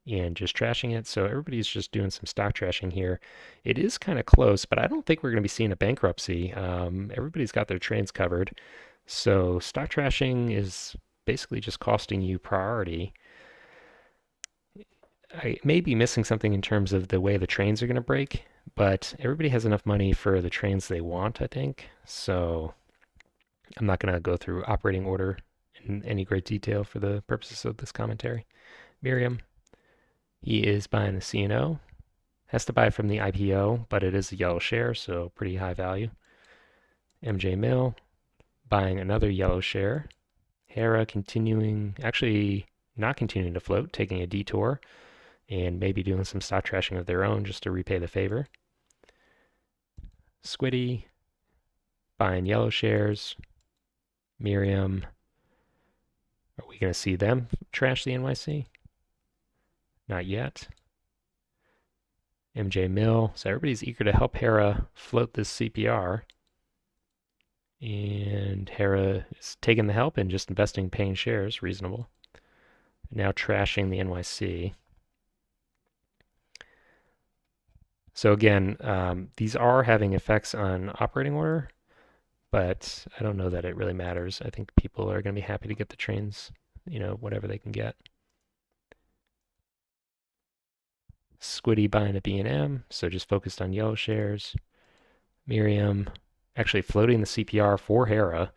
and just trashing it. So everybody's just doing some stock trashing here. It is kind of close, but I don't think we're going to be seeing a bankruptcy. Everybody's got their trains covered. So stock trashing is basically just costing you priority. I may be missing something in terms of the way the trains are going to break, but everybody has enough money for the trains they want, I think. So I'm not going to go through operating order in any great detail for the purposes of this commentary. Miriam, he is buying the CNO. Has to buy it from the IPO, but it is a yellow share, so pretty high value. MJ Mill buying another yellow share. Hera continuing, actually not continuing to float, taking a detour, and maybe doing some stock trashing of their own just to repay the favor. Squiddy buying yellow shares. Miriam, are we going to see them trash the NYC? Not yet. MJ Mill, so everybody's eager to help Hera float this CPR. And Hera is taking the help and just investing, paying shares, reasonable. Now trashing the NYC. So again, these are having effects on operating order, but I don't know that it really matters. I think people are going to be happy to get the trains, whatever they can get. Squiddy buying a B&M, so just focused on yellow shares. Miriam actually floating the CPR for Hera.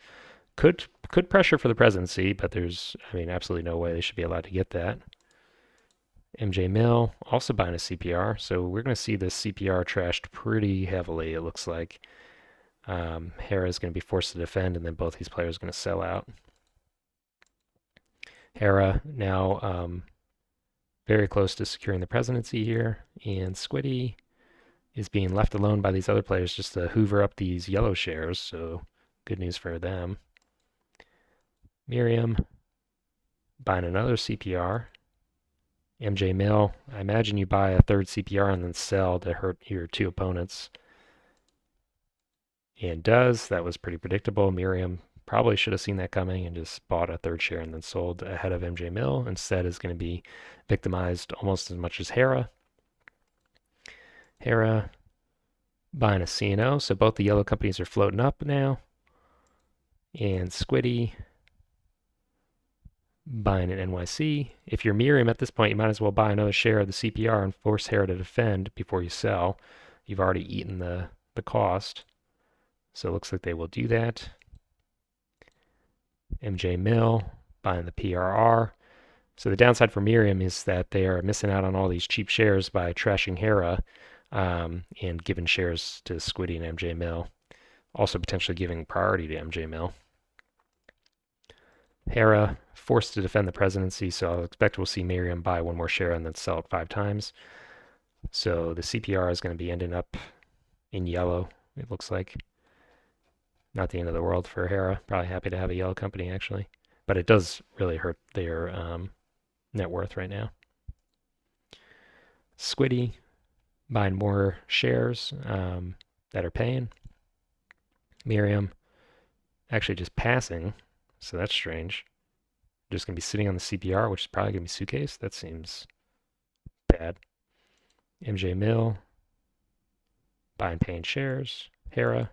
Could pressure for the presidency, but there's, absolutely no way they should be allowed to get that. MJ Mill also buying a CPR, so we're going to see this CPR trashed pretty heavily, it looks like. Hera is going to be forced to defend, and then both these players are going to sell out. Hera now very close to securing the presidency here, and Squiddy is being left alone by these other players just to hoover up these yellow shares, so good news for them. Miriam buying another CPR. MJ Mill, I imagine you buy a third CPR and then sell to hurt your two opponents. And does. That was pretty predictable. Miriam probably should have seen that coming and just bought a third share and then sold ahead of MJ Mill. Instead is going to be victimized almost as much as Hera. Hera buying a CNO, so both the yellow companies are floating up now. And Squiddy buying an NYC. If you're Miriam at this point, you might as well buy another share of the CPR and force Hera to defend before you sell. You've already eaten the cost. So it looks like they will do that. MJ Mill buying the PRR. So the downside for Miriam is that they are missing out on all these cheap shares by trashing Hera and giving shares to Squiddy and MJ Mill. Also potentially giving priority to MJ Mill. Hera forced to defend the presidency, so I'll expect we'll see Miriam buy one more share and then sell it 5 times. So the CPR is going to be ending up in yellow, it looks like. Not the end of the world for Hera. Probably happy to have a yellow company, actually. But it does really hurt their net worth right now. Squiddy buying more shares that are paying. Miriam actually just passing, so that's strange. Just going to be sitting on the CPR, which is probably going to be suitcase. That seems bad. MJ Mill buying paying shares. Hera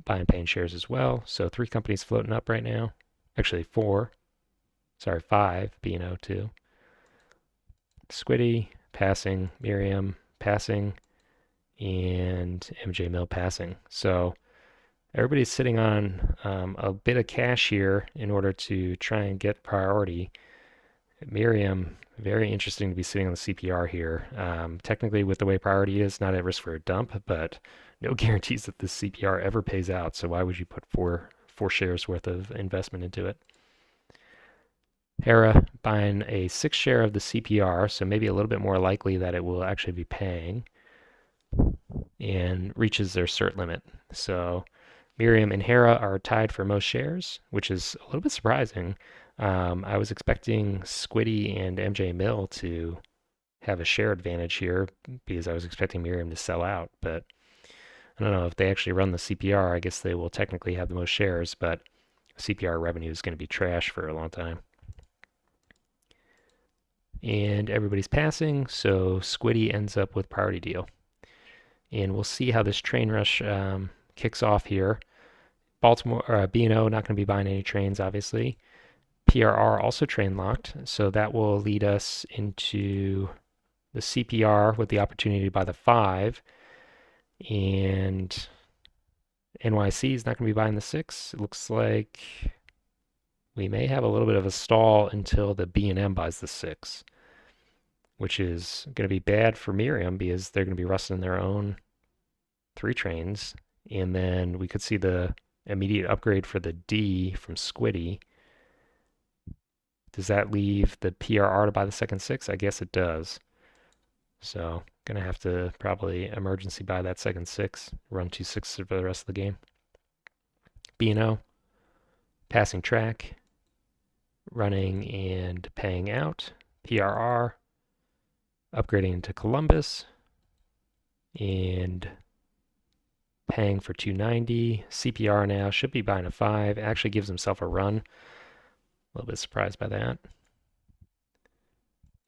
buying paying shares as well. So 3 companies floating up right now. Actually 4. Sorry, 5 B&O 2. Squiddy passing, Miriam passing, and MJ Mill passing. So everybody's sitting on a bit of cash here in order to try and get priority. Miriam, very interesting to be sitting on the CPR here. Technically, with the way priority is, not at risk for a dump, but no guarantees that this CPR ever pays out. So why would you put four shares worth of investment into it? Hera buying a 6 share of the CPR, so maybe a little bit more likely that it will actually be paying, and reaches their cert limit. So Miriam and Hera are tied for most shares, which is a little bit surprising. I was expecting Squiddy and MJ Mill to have a share advantage here because I was expecting Miriam to sell out, but I don't know if they actually run the CPR. I guess they will technically have the most shares, but CPR revenue is going to be trash for a long time. And everybody's passing, so Squiddy ends up with priority deal. And we'll see how this train rush kicks off here. Baltimore B&O not going to be buying any trains, obviously. PRR also train locked, so that will lead us into the CPR with the opportunity to buy the 5. And NYC is not going to be buying the 6. It looks like we may have a little bit of a stall until the B&M buys the 6, which is going to be bad for Miriam because they're going to be rusting their own 3 trains. And then we could see the immediate upgrade for the D from Squiddy. Does that leave the PRR to buy the second 6? I guess it does. So gonna have to probably emergency buy that second 6, run 2 6s for the rest of the game. B&O, passing track, running and paying out. PRR, upgrading into Columbus, and paying for 290. CPR now should be buying a 5. Actually gives himself a run. A little bit surprised by that.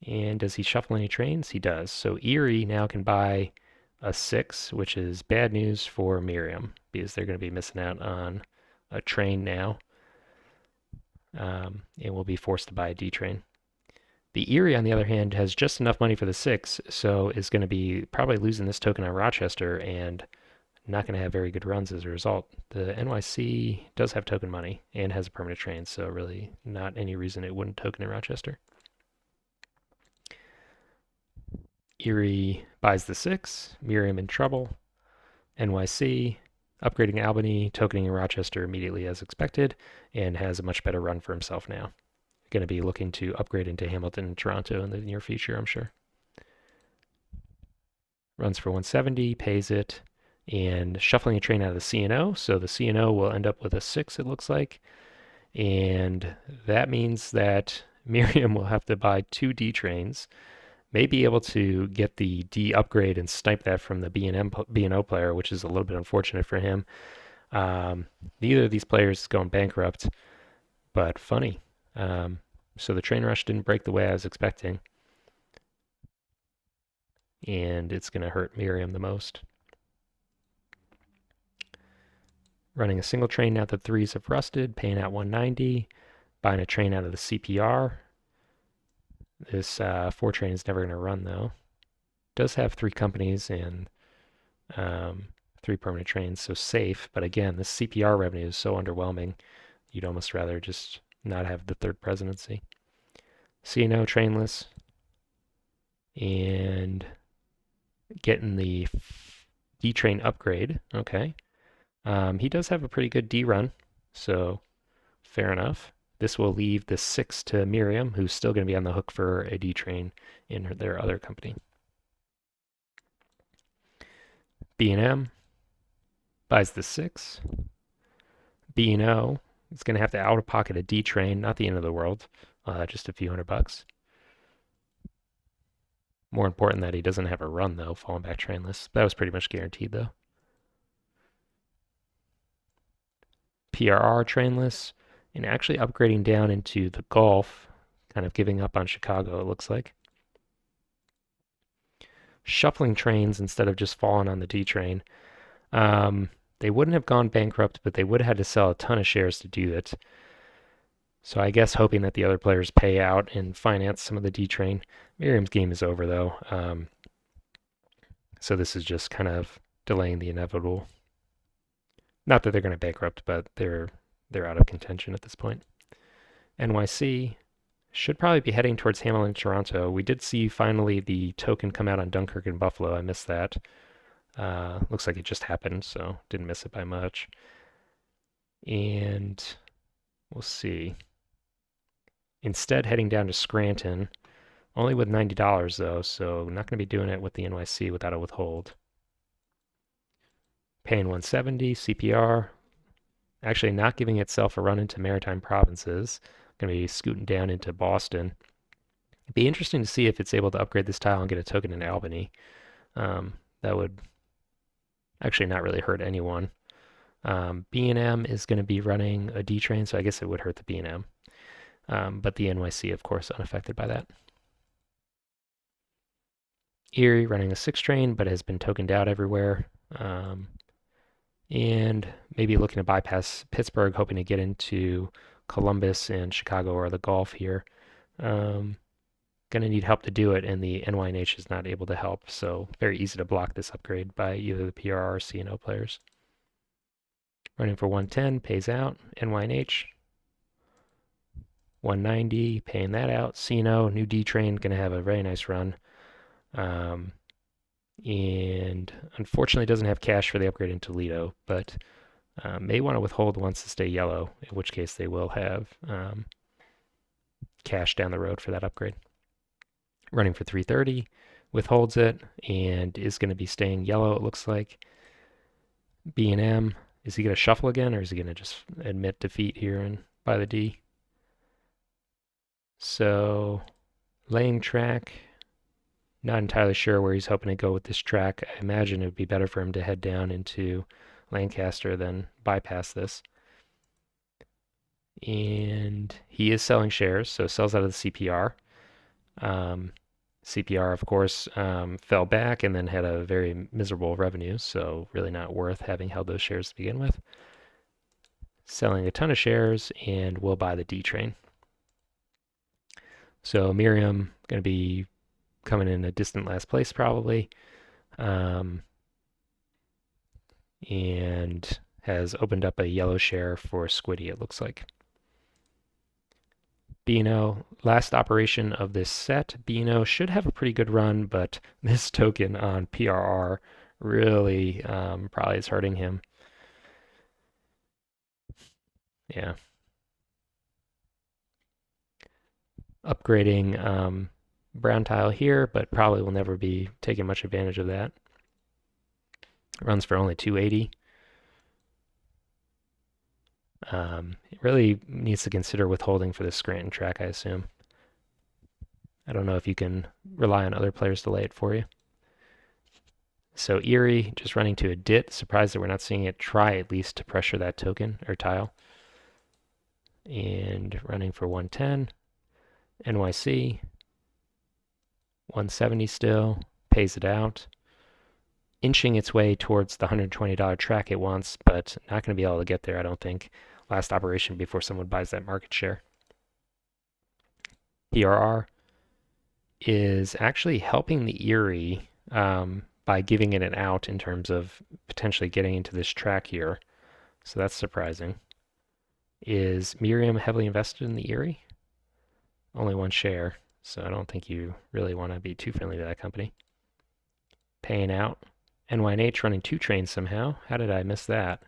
And does he shuffle any trains? He does. So Erie now can buy a 6, which is bad news for Miriam because they're going to be missing out on a train now. And will be forced to buy a D train. The Erie, on the other hand, has just enough money for the 6, so is going to be probably losing this token on Rochester and not going to have very good runs as a result. The NYC does have token money and has a permanent train, so really not any reason it wouldn't token in Rochester. Erie buys the 6, Miriam in trouble. NYC upgrading Albany, tokening in Rochester immediately as expected, and has a much better run for himself now. Going to be looking to upgrade into Hamilton and Toronto in the near future, I'm sure. Runs for 170, pays it, and shuffling a train out of the C&O. So the C&O will end up with a 6, it looks like. And that means that Miriam will have to buy 2 D trains, may be able to get the D upgrade and snipe that from the B&O player, which is a little bit unfortunate for him. Neither of these players is going bankrupt, but funny. So the train rush didn't break the way I was expecting, and it's going to hurt Miriam the most. Running a single train now that 3s have rusted, paying out 190, buying a train out of the CPR. This 4 train is never going to run though. Does have 3 companies and 3 permanent trains, so safe. But again, this CPR revenue is so underwhelming, you'd almost rather just not have the 3rd presidency. C&O trainless, and getting the D train upgrade. Okay. He does have a pretty good D run, so fair enough. This will leave the 6 to Miriam, who's still going to be on the hook for a D train in their other company. B&M buys the 6. B&O is going to have to out of pocket a D train, not the end of the world, just a few $100. More important that he doesn't have a run though, falling back trainless. That was pretty much guaranteed though. PRR trainless, and actually upgrading down into the Gulf, kind of giving up on Chicago, it looks like. Shuffling trains instead of just falling on the D train. They wouldn't have gone bankrupt, but they would have had to sell a ton of shares to do it. So I guess hoping that the other players pay out and finance some of the D train. Miriam's game is over though. So this is just kind of delaying the inevitable. Not that they're going to bankrupt, but they're out of contention at this point. NYC should probably be heading towards Hamilton and Toronto. We did see finally the token come out on Dunkirk and Buffalo. I missed that. Looks like it just happened, so didn't miss it by much. And we'll see. Instead, heading down to Scranton, only with $90 though, so not going to be doing it with the NYC without a withhold. Paying 170, CPR. Actually not giving itself a run into maritime provinces. Going to be scooting down into Boston. It'd be interesting to see if it's able to upgrade this tile and get a token in Albany. That would actually not really hurt anyone. B&M is going to be running a D train, so I guess it would hurt the B&M. But the NYC, of course, unaffected by that. Erie running a 6 train, but has been tokened out everywhere. And maybe looking to bypass Pittsburgh, hoping to get into Columbus and Chicago or the Gulf here. Going to need help to do it, and the NYNH is not able to help, so very easy to block this upgrade by either the PRR or CNO players. Running for 110, pays out. NYNH, 190, paying that out. CNO, new D train, going to have a very nice run. And unfortunately doesn't have cash for the upgrade in Toledo, but may want to withhold once to stay yellow, in which case they will have cash down the road for that upgrade. Running for 330, withholds it, and is going to be staying yellow, it looks like. B&M, is he going to shuffle again, or is he going to just admit defeat here and buy the D? So, laying track, not entirely sure where he's hoping to go with this track. I imagine it would be better for him to head down into Lancaster than bypass this. And he is selling shares, so sells out of the CPR. CPR, of course, fell back and then had a very miserable revenue, so really not worth having held those shares to begin with. Selling a ton of shares and will buy the D train. So Miriam going to be coming in a distant last place probably, and has opened up a yellow share for Squiddy, it looks like. Beano, last operation of this set. Beano should have a pretty good run, but this token on PRR really probably is hurting him. Yeah. Upgrading brown tile here, but probably will never be taking much advantage of that. Runs for only 280. It really needs to consider withholding for the Scranton track, I assume. I don't know if you can rely on other players to lay it for you. So Erie just running to a DIT. Surprised that we're not seeing it try at least to pressure that token or tile. And running for 110. NYC, 170 still, pays it out. Inching its way towards the $120 track it wants, but not going to be able to get there, I don't think. Last operation before someone buys that market share. PRR is actually helping the Erie by giving it an out in terms of potentially getting into this track here. So that's surprising. Is Miriam heavily invested in the Erie? Only one share, so I don't think you really want to be too friendly to that company. Paying out. NYNH running 2 trains somehow. How did I miss that?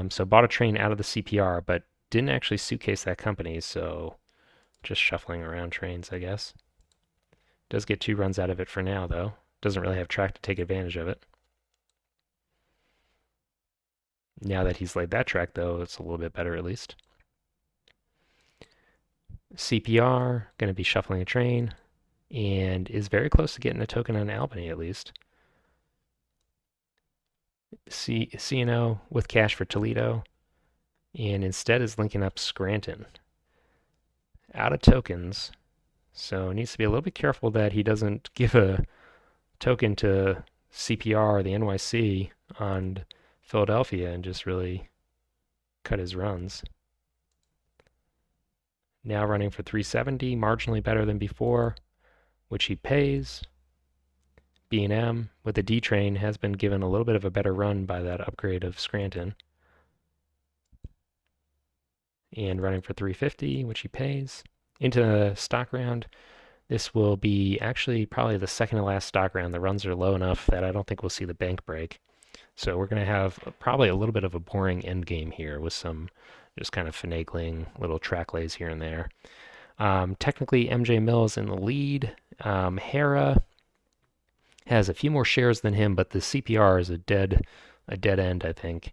So bought a train out of the CPR, but didn't actually suitcase that company, so just shuffling around trains, I guess. Does get 2 runs out of it for now, though. Doesn't really have track to take advantage of it. Now that he's laid that track, though, it's a little bit better at least. CPR, going to be shuffling a train, and is very close to getting a token on Albany at least. CNO with cash for Toledo, and instead is linking up Scranton. Out of tokens, so needs to be a little bit careful that he doesn't give a token to CPR or the NYC on Philadelphia and just really cut his runs. Now running for 370, marginally better than before, which he pays. B&M with the D train has been given a little bit of a better run by that upgrade of Scranton. And running for 350, which he pays. Into the stock round. This will be actually probably the second to last stock round. The runs are low enough that I don't think we'll see the bank break. So we're going to have probably a little bit of a boring end game here with some just kind of finagling little track lays here and there. Technically, MJ Mills in the lead. Hera has a few more shares than him, but the CPR is a dead end, I think.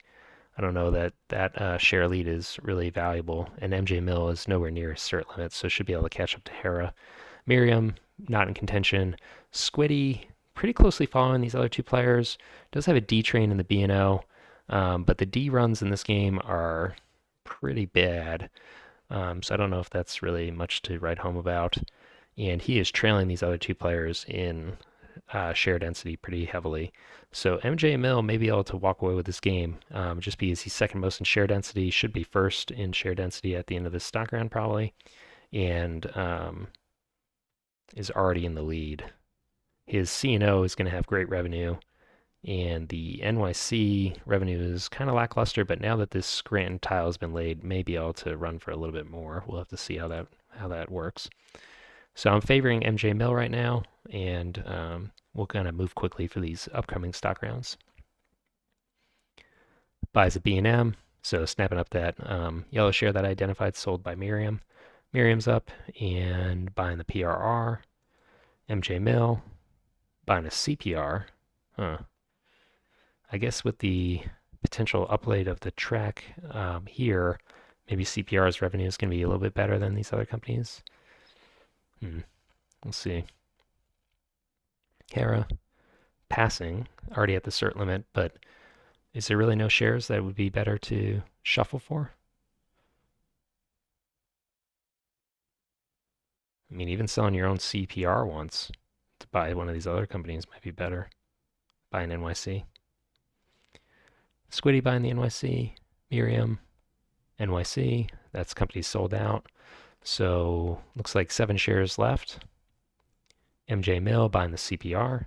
I don't know that share lead is really valuable, and MJ Mill is nowhere near cert limits, so should be able to catch up to Hera. Miriam, not in contention. Squiddy, pretty closely following these other 2 players. Does have a D train in the B&O. But the D runs in this game are pretty bad. So I don't know if that's really much to write home about. And he is trailing these other two players in share density pretty heavily. So MJ Mill may be able to walk away with this game just because he's second most in share density, should be first in share density at the end of this stock round probably, and is already in the lead. His C&O is going to have great revenue, and the NYC revenue is kind of lackluster, but now that this Scranton tile has been laid, may be able to run for a little bit more. We'll have to see how that works. So I'm favoring MJ Mill right now, and we'll kind of move quickly for these upcoming stock rounds. Buys a B&M, so snapping up that yellow share that I identified sold by Miriam. Miriam's up, and buying the PRR. MJ Mill, buying a CPR. Huh. I guess with the potential uplate of the track here, maybe CPR's revenue is going to be a little bit better than these other companies. We'll see. Hera, passing, already at the cert limit, but is there really no shares that would be better to shuffle for? I mean, even selling your own CPR once to buy one of these other companies might be better. Buy an NYC. Squiddy buying the NYC. Miriam, NYC. That's company sold out. So looks like 7 shares left. MJ Mill buying the CPR.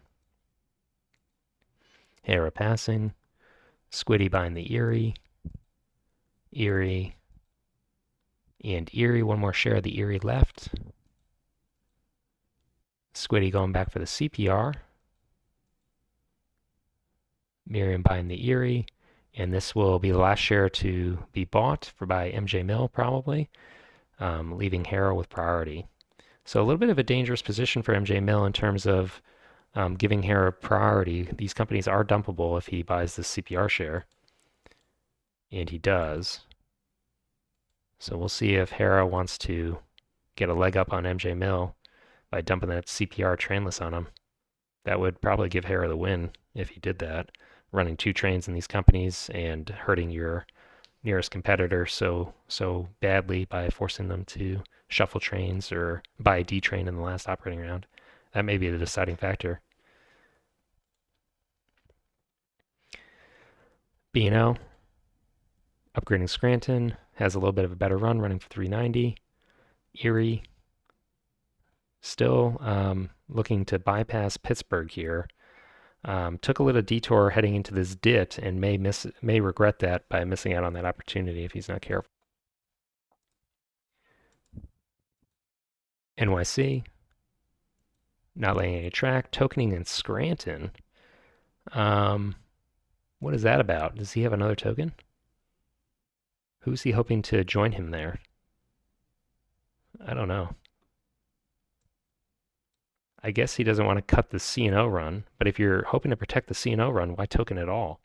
Hera passing. Squiddy buying the Erie. Erie. And Erie, one more share of the Erie left. Squiddy going back for the CPR. Miriam buying the Erie. And this will be the last share to be bought for by MJ Mill probably, leaving Hera with priority. So a little bit of a dangerous position for MJ Mill in terms of giving Hera priority. These companies are dumpable if he buys the CPR share, and he does. So we'll see if Hera wants to get a leg up on MJ Mill by dumping that CPR trainless on him. That would probably give Hera the win if he did that, running 2 trains in these companies and hurting your nearest competitor so badly by forcing them to shuffle trains or buy a D train in the last operating round. That may be the deciding factor. B&O, upgrading Scranton, has a little bit of a better run, running for 390. Erie, still looking to bypass Pittsburgh here. Took a little detour heading into this DIT and may regret that by missing out on that opportunity if he's not careful. NYC, not laying any track. Tokening in Scranton. What is that about? Does he have another token? Who's he hoping to join him there? I don't know. I guess he doesn't want to cut the C&O run, but if you're hoping to protect the C&O run, why token at all?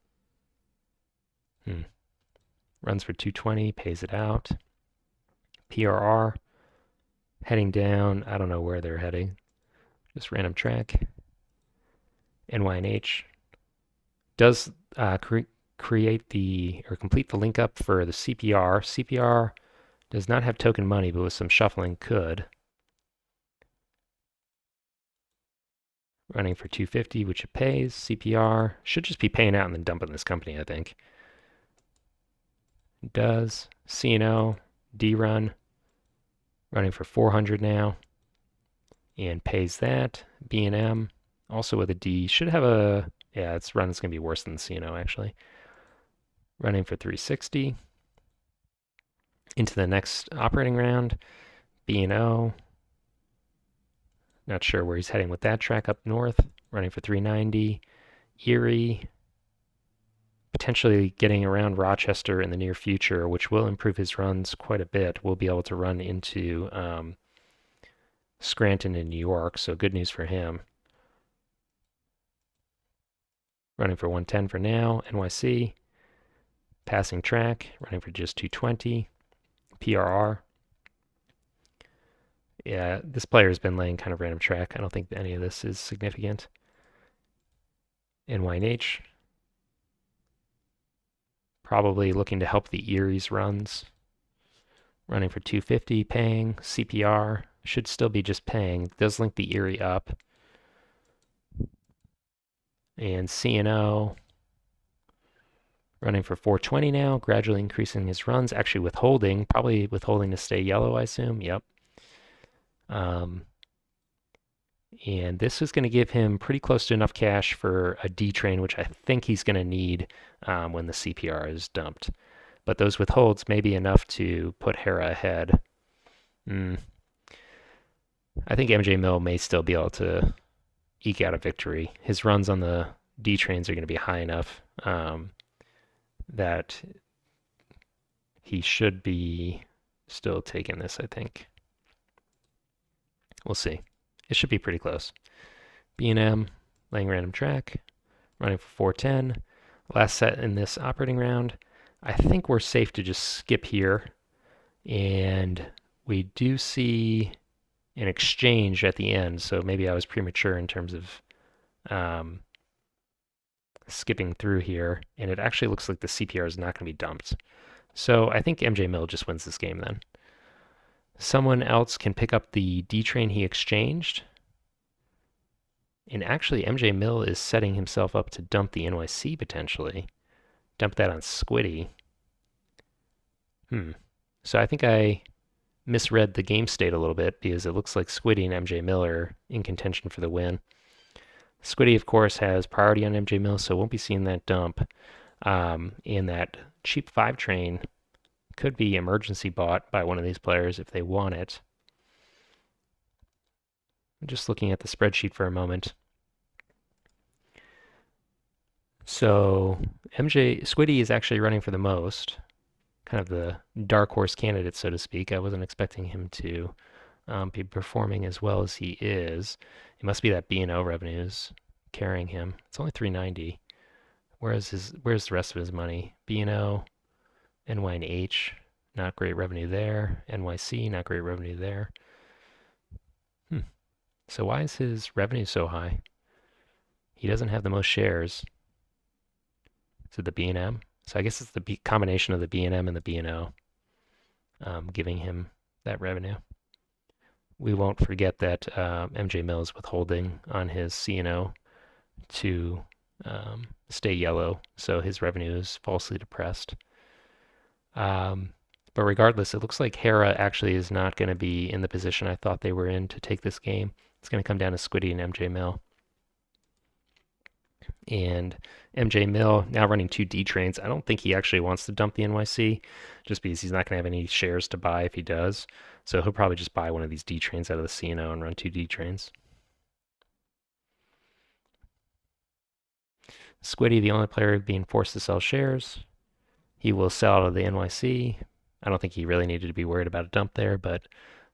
Runs for 220, pays it out. PRR, heading down. I don't know where they're heading. Just random track. NYNH does create or complete the link up for the CPR. CPR does not have token money, but with some shuffling could. Running for 250, which it pays. CPR should just be paying out and then dumping this company, I think. It does. C&O, D run, running for 400 now, and pays that. B&M, also with a D, should have its run is going to be worse than the C&O actually. Running for 360. Into the next operating round, B&O, not sure where he's heading with that track up north, running for 390. Erie, potentially getting around Rochester in the near future, which will improve his runs quite a bit. We'll be able to run into Scranton in New York, so good news for him. Running for 110 for now. NYC, passing track, running for just 220. PRR. Yeah, this player has been laying kind of random track. I don't think any of this is significant. NYNH. Probably looking to help the Erie's runs. Running for 250, paying. CPR should still be just paying. Does link the Erie up. And CNO running for 420 now, gradually increasing his runs. Actually withholding, probably withholding to stay yellow, I assume. Yep. Um, and this is going to give him pretty close to enough cash for a D train, which I think he's going to need when the CPR is dumped. But those withholds may be enough to put Hera ahead. I think MJ Mill may still be able to eke out a victory. His runs on the D trains are going to be high enough that he should be still taking this, I think. We'll see. It should be pretty close. B&M, laying random track, running for 410. Last set in this operating round. I think we're safe to just skip here. And we do see an exchange at the end, so maybe I was premature in terms of skipping through here. And it actually looks like the CPR is not going to be dumped. So I think MJ Mill just wins this game then. Someone else can pick up the D train he exchanged. And actually, MJ Mill is setting himself up to dump the NYC potentially. Dump that on Squiddy. So I think I misread the game state a little bit because it looks like Squiddy and MJ Mill are in contention for the win. Squiddy, of course, has priority on MJ Mill, so won't be seeing that dump. And that cheap 5 train could be emergency bought by one of these players if they want it. I'm just looking at the spreadsheet for a moment. So Squiddy is actually running for the most, kind of the dark horse candidate, so to speak. I wasn't expecting him to be performing as well as he is. It must be that B&O revenues carrying him. It's only 390. Where's the rest of his money? B&O, NY&H, not great revenue there. NYC, not great revenue there. So why is his revenue so high? He doesn't have the most shares. Is it the B&M? So I guess it's the combination of the B&M and the B&O giving him that revenue. We won't forget that MJ Mill is withholding on his CNO to stay yellow, so his revenue is falsely depressed. But regardless, it looks like Hera actually is not going to be in the position I thought they were in to take this game. It's going to come down to Squiddy and MJ Mill. And MJ Mill now running 2 D trains. I don't think he actually wants to dump the NYC just because he's not going to have any shares to buy if he does. So he'll probably just buy one of these D trains out of the CNO and run 2 D trains. Squiddy, the only player being forced to sell shares. He will sell out of the NYC. I don't think he really needed to be worried about a dump there, but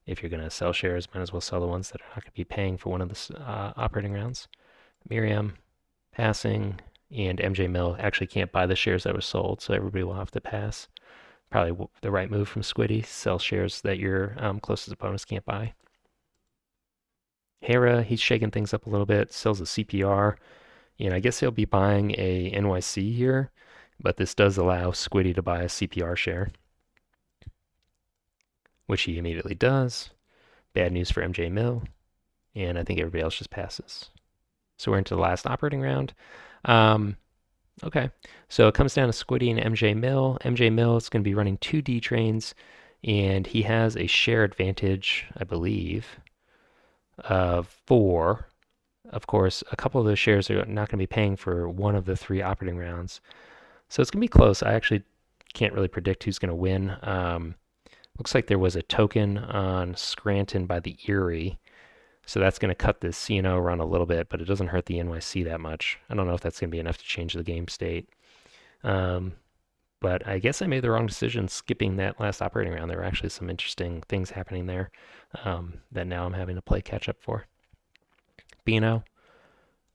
if you're going to sell shares, might as well sell the ones that are not going to be paying for one of the operating rounds. Miriam, passing, and MJ Mill actually can't buy the shares that were sold, so everybody will have to pass. Probably the right move from Squiddy, sell shares that your closest opponents can't buy. Hera, he's shaking things up a little bit, sells a CPR, and I guess he'll be buying a NYC here, but this does allow Squiddy to buy a CPR share, which he immediately does. Bad news for MJ Mill, and I think everybody else just passes. So we're into the last operating round. Okay, so it comes down to Squiddy and MJ Mill. MJ Mill is going to be running 2 D trains, and he has a share advantage, I believe, of 4. Of course, a couple of those shares are not going to be paying for one of the 3 operating rounds. So it's going to be close. I actually can't really predict who's going to win. Looks like there was a token on Scranton by the Erie. So that's going to cut the CNO run a little bit, but it doesn't hurt the NYC that much. I don't know if that's going to be enough to change the game state. But I guess I made the wrong decision skipping that last operating round. There were actually some interesting things happening there that now I'm having to play catch up for. Bino,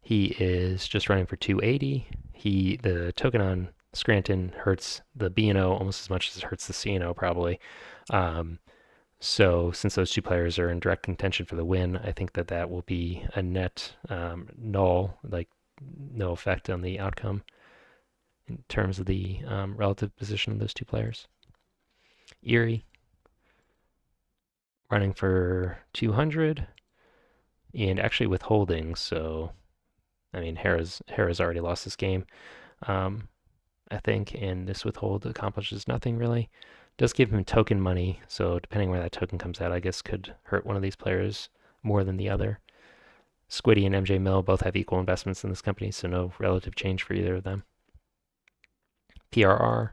he is just running for 280. The token on Scranton hurts the B&O almost as much as it hurts the CNO probably. So since those 2 players are in direct contention for the win, I think that will be a net null, like no effect on the outcome in terms of the relative position of those two players. Erie running for 200 and actually withholding. So, I mean, Hera's already lost this game, um, I think, and this withhold accomplishes nothing really. Does give him token money, so depending where that token comes out, I guess could hurt one of these players more than the other. Squiddy and MJ Mill both have equal investments in this company, so no relative change for either of them. PRR,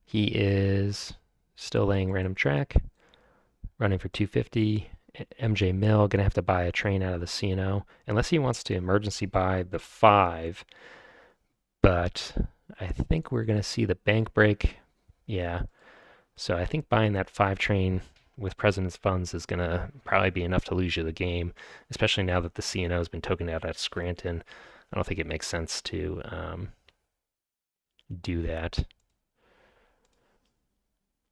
he is still laying random track, running for 250. MJ Mill gonna have to buy a train out of the CNO unless he wants to emergency buy the 5. But I think we're gonna see the bank break. Yeah, so I think buying that 5 train with President's funds is gonna probably be enough to lose you the game, especially now that the CNO has been tokened out at Scranton. I don't think it makes sense to do that.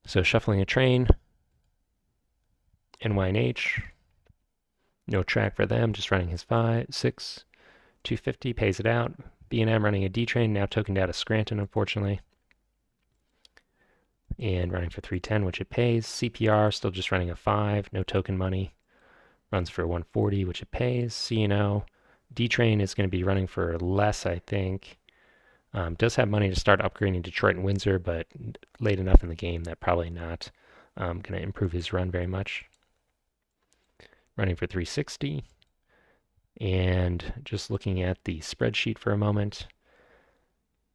So shuffling a train, NYNH, no track for them, just running his 5, 6, 250, pays it out. B&M running a D train, now tokened out of Scranton, unfortunately. And running for 310, which it pays. CPR still just running a 5, no token money. Runs for 140, which it pays. CNO. D train is going to be running for less, I think. Does have money to start upgrading Detroit and Windsor, but late enough in the game that probably not going to improve his run very much. Running for 360. And just looking at the spreadsheet for a moment.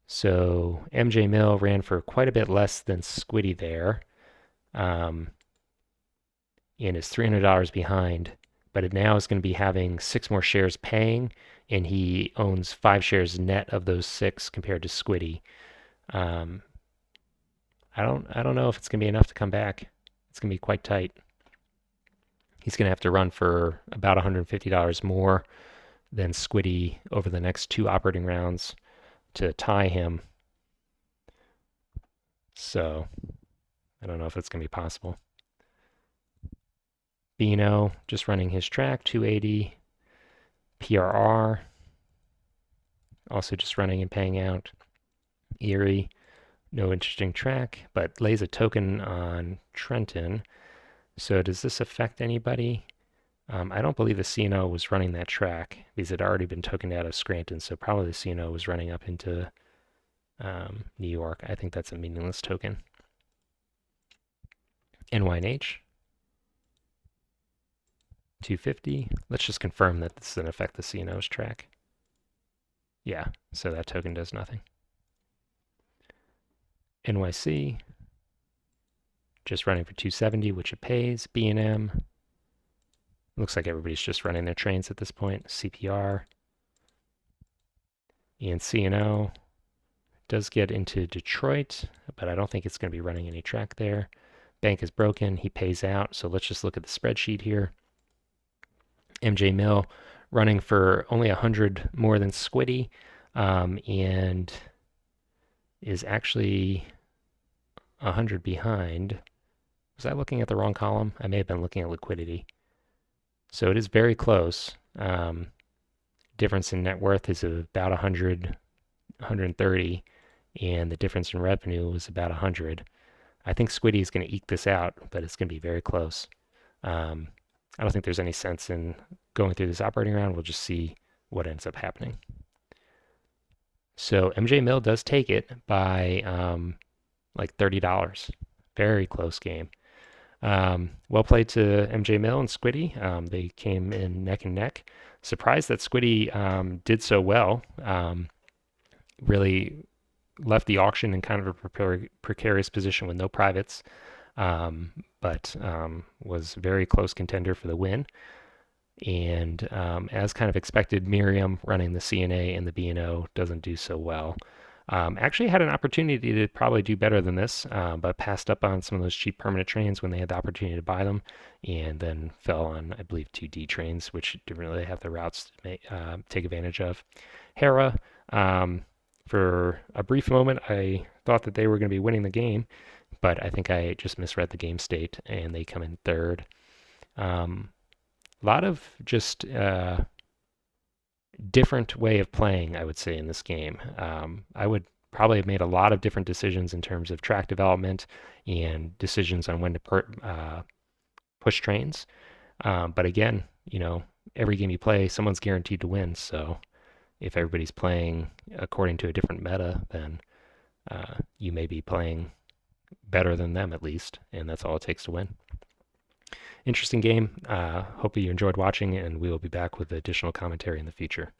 So MJ Mill ran for quite a bit less than Squiddy there, and is $300 behind. But it now is going to be having 6 more shares paying, and he owns 5 shares net of those 6 compared to Squiddy. Um, I don't know if it's going to be enough to come back. It's going to be quite tight. He's going to have to run for about $150 more than Squiddy over the next 2 operating rounds to tie him. So I don't know if it's going to be possible. Bino just running his track, 280. PRR also just running and paying out. Erie, no interesting track, but lays a token on Trenton. So does this affect anybody? I don't believe the CNO was running that track because it had already been tokened out of Scranton, so probably the CNO was running up into New York. I think that's a meaningless token. NYNH, 250. Let's just confirm that this doesn't affect the CNO's track. Yeah, so that token does nothing. NYC, just running for 270, which it pays. B&M, looks like everybody's just running their trains at this point. CPR, and CNO does get into Detroit, but I don't think it's going to be running any track there. Bank is broken. He pays out. So let's just look at the spreadsheet here. MJ Mill running for only 100 more than Squiddy, and is actually 100 behind. Was I looking at the wrong column? I may have been looking at liquidity. So it is very close. Difference in net worth is about 100, 130, and the difference in revenue was about 100. I think Squiddy is going to eke this out, but it's going to be very close. I don't think there's any sense in going through this operating round. We'll just see what ends up happening. So MJ Mill does take it by like $30. Very close game. Well played to MJ Mill and Squiddy. They came in neck and neck. Surprised that Squiddy did so well. Really left the auction in kind of a precarious position with no privates, but was very close contender for the win. And as kind of expected, Miriam running the CNA and the B&O doesn't do so well. Actually had an opportunity to probably do better than this, but passed up on some of those cheap permanent trains when they had the opportunity to buy them, and then fell on, I believe, 2D trains, which didn't really have the routes to take advantage of. Hera, for a brief moment, I thought that they were going to be winning the game, but I think I just misread the game state, and they come in third. A lot of just different way of playing, I would say, in this game. I would probably have made a lot of different decisions in terms of track development and decisions on when to push trains. But again, every game you play, someone's guaranteed to win. So if everybody's playing according to a different meta, then you may be playing better than them at least, and that's all it takes to win. Interesting game. Hope you enjoyed watching, and we will be back with additional commentary in the future.